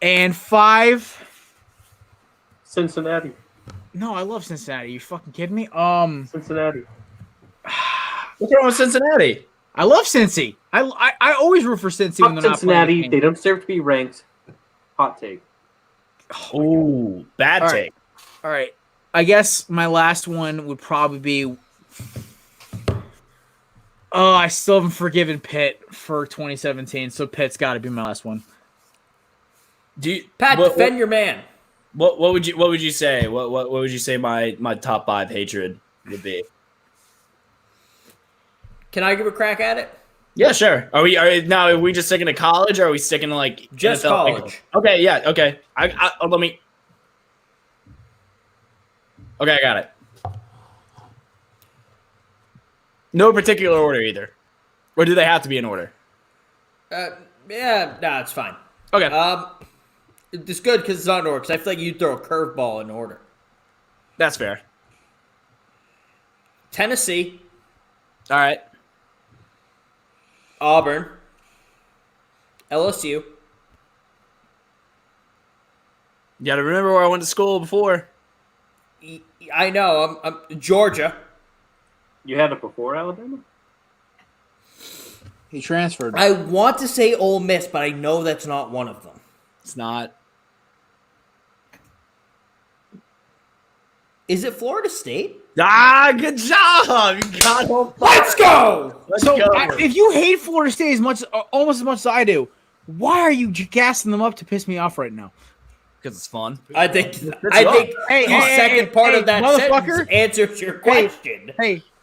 And 5, Cincinnati. no, I love Cincinnati. You fucking kidding me? Cincinnati. What's wrong with Cincinnati? I love Cincy. I always root for Cincy when Fuck they're not Cincinnati. playing. They don't deserve to be ranked. Hot take. Ooh, bad All take. All right. I guess my last one would probably be. Oh, I still haven't forgiven Pitt for 2017, so Pitt's got to be my last one. Pat, defend your man. What would you say? What would you say my top 5 hatred would be? Can I give a crack at it? Yeah, sure. Are we just sticking to college, or are we sticking to like Just NFL? college. Okay, yeah, okay. Let me. Okay, I got it. No particular order either, or do they have to be in order? Yeah, nah, it's fine. Okay, It's good because it's not in order. Because I feel like you throw a curveball in order. that's fair. Tennessee, All right. Auburn, LSU. You got to remember where I went to school before. I know. I'm Georgia. You had it before Alabama? He transferred. I want to say Ole Miss, but I know that's not one of them. It's not. Is it Florida State? Ah, good job. You got home. Let's go! So go. if you hate Florida State almost as much as I do, why are you gassing them up to piss me off right now? Because it's fun. I think Hey, the hey, second hey, part hey, of that motherfucker. sentence answers your question.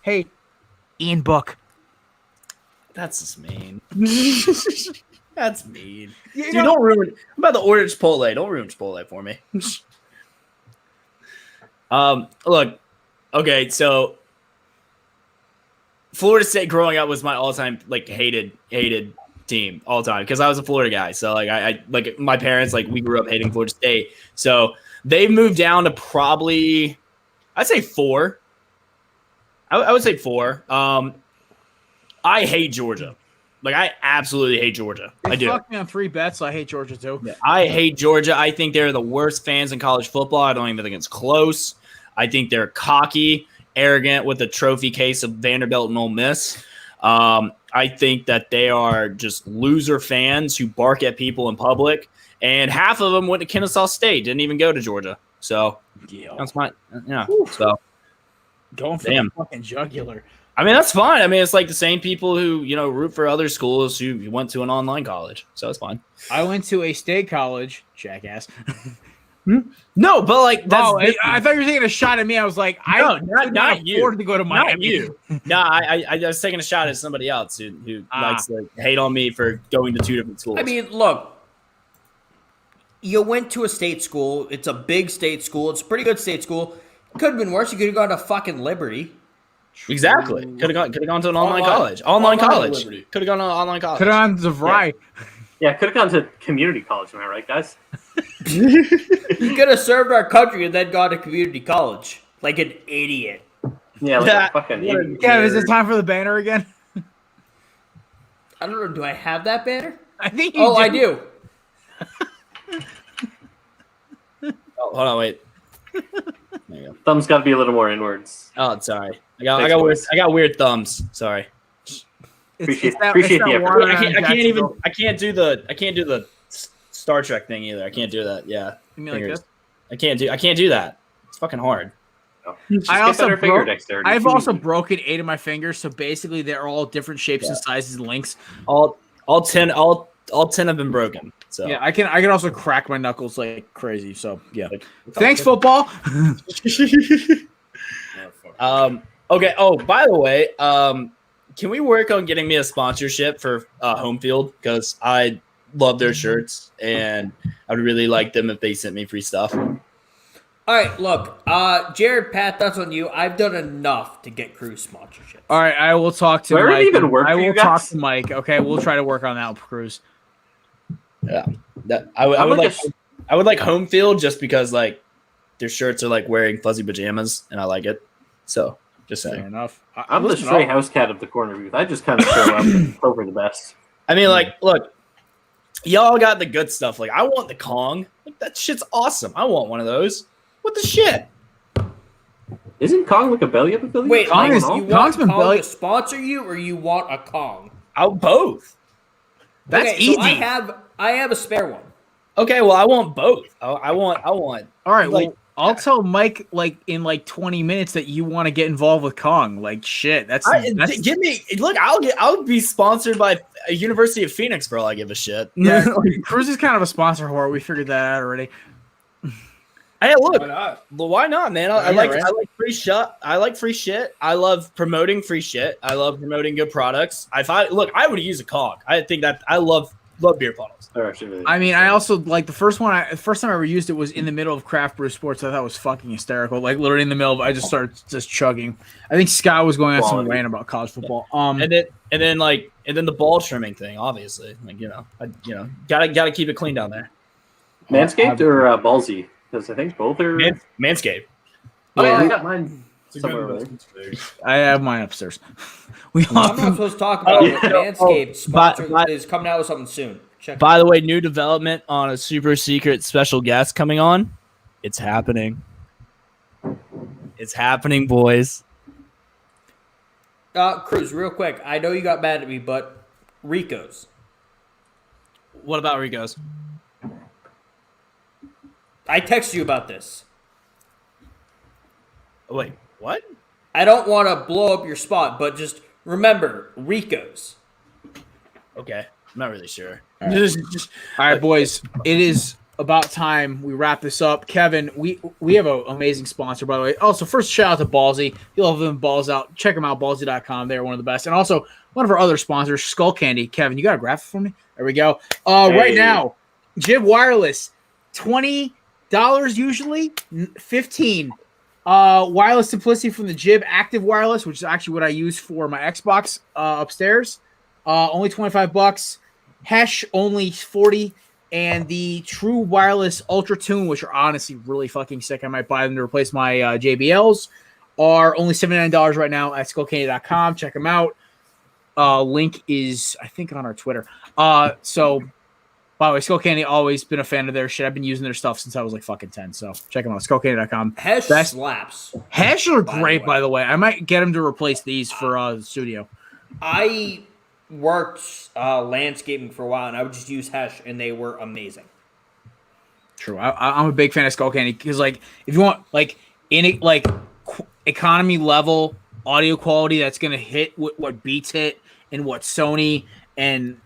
Hey, Ian Book. That's just mean. That's mean. You Dude, know- don't ruin. I'm about to order Chipotle. Don't ruin Chipotle for me. Look. Okay, so Florida State growing up was my all-time hated team all time because I was a Florida guy. So I my parents we grew up hating Florida State. So they moved down to probably I'd say 4. I would say 4. I hate Georgia. I absolutely hate Georgia. They I do. fucked me on 3 bets, so I hate Georgia too. I hate Georgia. I think they're the worst fans in college football. I don't even think it's close. I think they're cocky, arrogant with a trophy case of Vanderbilt and Ole Miss. I think that they are just loser fans who bark at people in public. And half of them went to Kennesaw State, didn't even go to Georgia. So that's my So Going for Damn. the fucking jugular. I mean, that's fine. I mean, it's like the same people who, root for other schools who went to an online college. So it's fine. I went to a state college, jackass. No, but that's I thought you were taking a shot at me. I was like, No, I not could not you. afford to go to Miami. Not you. No, I was taking a shot at somebody else who likes to hate on me for going to 2 different schools. I mean, look, you went to a state school. It's a big state school. It's a pretty good state school. Could have been worse. You could have gone to fucking Liberty. exactly. Could have gone to an online Online. college. Online college. Liberty. Could have gone to an online college. Could have on DeVry. Yeah, could have gone to community college. Am I right, guys? You could have served our country and then gone to community college. Like an idiot. Yeah, Yeah. a fucking idiot. Yeah, is it time for the banner again? I don't know. Do I have that banner? I think you Oh, I do. Oh, hold on, wait. There you go. Thumb's got to be a little more inwards. Oh, sorry. I got weird thumbs. Sorry. Appreciate the effort. water I on can't Jacksonville. I can't do the Star Trek thing either. I can't do that. Yeah. You mean like Fingers. this? I can't do that. It's fucking hard. Just I get also better finger broke- dexterity. I've also broken 8 of my fingers, so basically they're all different shapes and sizes and lengths. All 10 have been broken. So Yeah, I can also crack my knuckles like crazy. So yeah. Like, Thanks, football. Okay. Oh, by the way, can we work on getting me a sponsorship for Home Field? Because I love their shirts, and I would really like them if they sent me free stuff. All right, look, Jared, Pat, that's on you. I've done enough to get Cruz sponsorship. All right, I will talk to Where would Mike. it even work I for you will talk guys? to Mike. Okay, we'll try to work on that, Cruz. Yeah, I would like like. I would like Home Field just because like their shirts are like wearing fuzzy pajamas, and I like it. So just Fair saying. enough. I'm the stray house cat of the corner booth. I just kind of show up and hope for the best. I mean, like, look, y'all got the good stuff. Like, I want the Kong. Like, that shit's awesome. I want one of those. What the shit? Isn't Kong like a belly up affiliate? Wait, Kong like, is- you Kong's want been Kong belly- to sponsor you, or you want a Kong? Both. That's Okay, easy. So I have a spare one. Okay, well, I want both. I want. All right, like- well, I'll tell Mike like in like 20 minutes that you want to get involved with Kong. Like shit, that's Give me. Look, I'll be sponsored by a University of Phoenix for all I give a shit. yeah. Cruz is kind of a sponsor whore. We figured that out already. Hey, look. Why not? Well, why not, man? I Yeah, like right? I like free shit. I like free shit. I love promoting free shit. I love promoting good products. I would use a Kong. I think that I love beer bottles. They're actually really I mean, I also like the first time I ever used it was in the middle of Craft Brew Sports. I thought it was fucking hysterical. Like literally in the middle of, I just started just chugging. I think Scott was going on some Quality. rant about college football. And then the ball trimming thing, obviously. Like, gotta keep it clean down there. Manscaped or Ballsy? Because I think both are. Manscaped. Oh, yeah, I got mine. It's a Somewhere good over investment today. I have mine upstairs. We I'm not all, supposed to talk about it. yeah. Manscaped sponsor but- is coming out with something soon. Check. By the way, new development on a super secret special guest coming on. It's happening. It's happening, boys. Cruz, real quick. I know you got mad at me, but Rico's. What about Rico's? I texted you about this. Wait, what? I don't want to blow up your spot, but just remember Rico's. Okay, I'm not really sure. all right, boys. It is about time we wrap this up. Kevin, we have an amazing sponsor, by the way. Also, first shout out to Ballsy. You'll have them balls out. Check them out, ballsy.com. They're one of the best. And also one of our other sponsors, Skull Candy. Kevin, you got a graphic for me? There we go. Right now, Jib Wireless, $20 usually, 15. Wireless simplicity from the Jib Active Wireless, which is actually what I use for my Xbox upstairs. Only $25. Hesh only 40, and the True Wireless Ultra Tune, which are honestly really fucking sick. I might buy them to replace my JBLs. Are only $79 right now at skullcandy.com. Check them out. Link is I think on our Twitter. So by the way, Skull Candy, always been a fan of their shit. I've been using their stuff since I was like fucking 10. So check them out. Skullcandy.com. Hesh Best- slaps. Hesh are By the great, way. by the way. I might get them to replace these for the studio. I worked landscaping for a while, and I would just use Hesh, and they were amazing. True. I'm a big fan of Skull Candy because, like, if you want, like, economy level audio quality that's gonna hit what Beats hit and what Sony and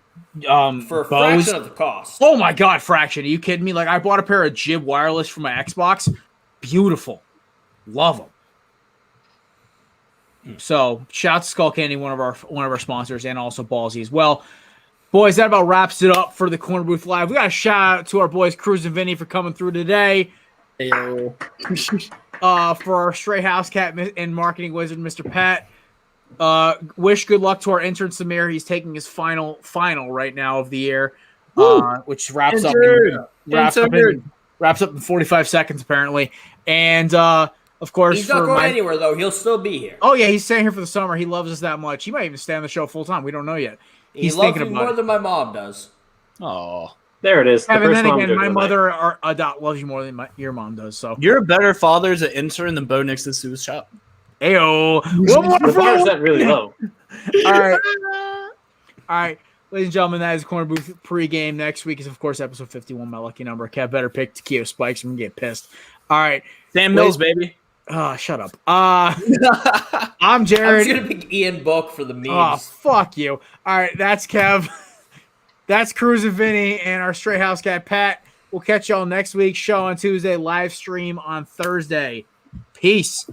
For a Bose. fraction of the cost. Oh my god, fraction! Are you kidding me? Like, I bought a pair of Jib Wireless for my Xbox. Beautiful, love them. So, shout out to Skull Candy, one of our sponsors, and also Ballsy as well. Boys, that about wraps it up for the Corner Booth Live. We got a shout out to our boys Cruz and Vinny for coming through today. Ayo. For our stray house cat and marketing wizard, Mr. Pat. Wish good luck to our intern Samir. He's taking his final right now of the year, which wraps up in 45 seconds apparently. And of course, He's not going anywhere, though. He'll still be here. Oh yeah, he's staying here for the summer. He loves us that much. He might even stay on the show full time. We don't know yet. He He's loves thinking me about more it. than my mom does. Oh, There it is. The Kevin, first then mom again, joke my of the night. mother loves you more than your mom does. So, you're a better father as an intern than Bo Nixon Sue's shop. ayo, one more The for bar's you. set really low. All right. All right. Ladies and gentlemen, that is Corner Booth pregame. Next week is, of course, episode 51, my lucky number. Kev better pick Tequila Spikes. I'm going to get pissed. All right. Sam Mills, baby. Shut up. I'm I'm Jared. just going to pick Ian Book for the memes. Oh, fuck you. All right. That's Kev. That's Cruz and Vinny and our Stray House Cat Pat. We'll catch y'all next week. Show on Tuesday, live stream on Thursday. Peace.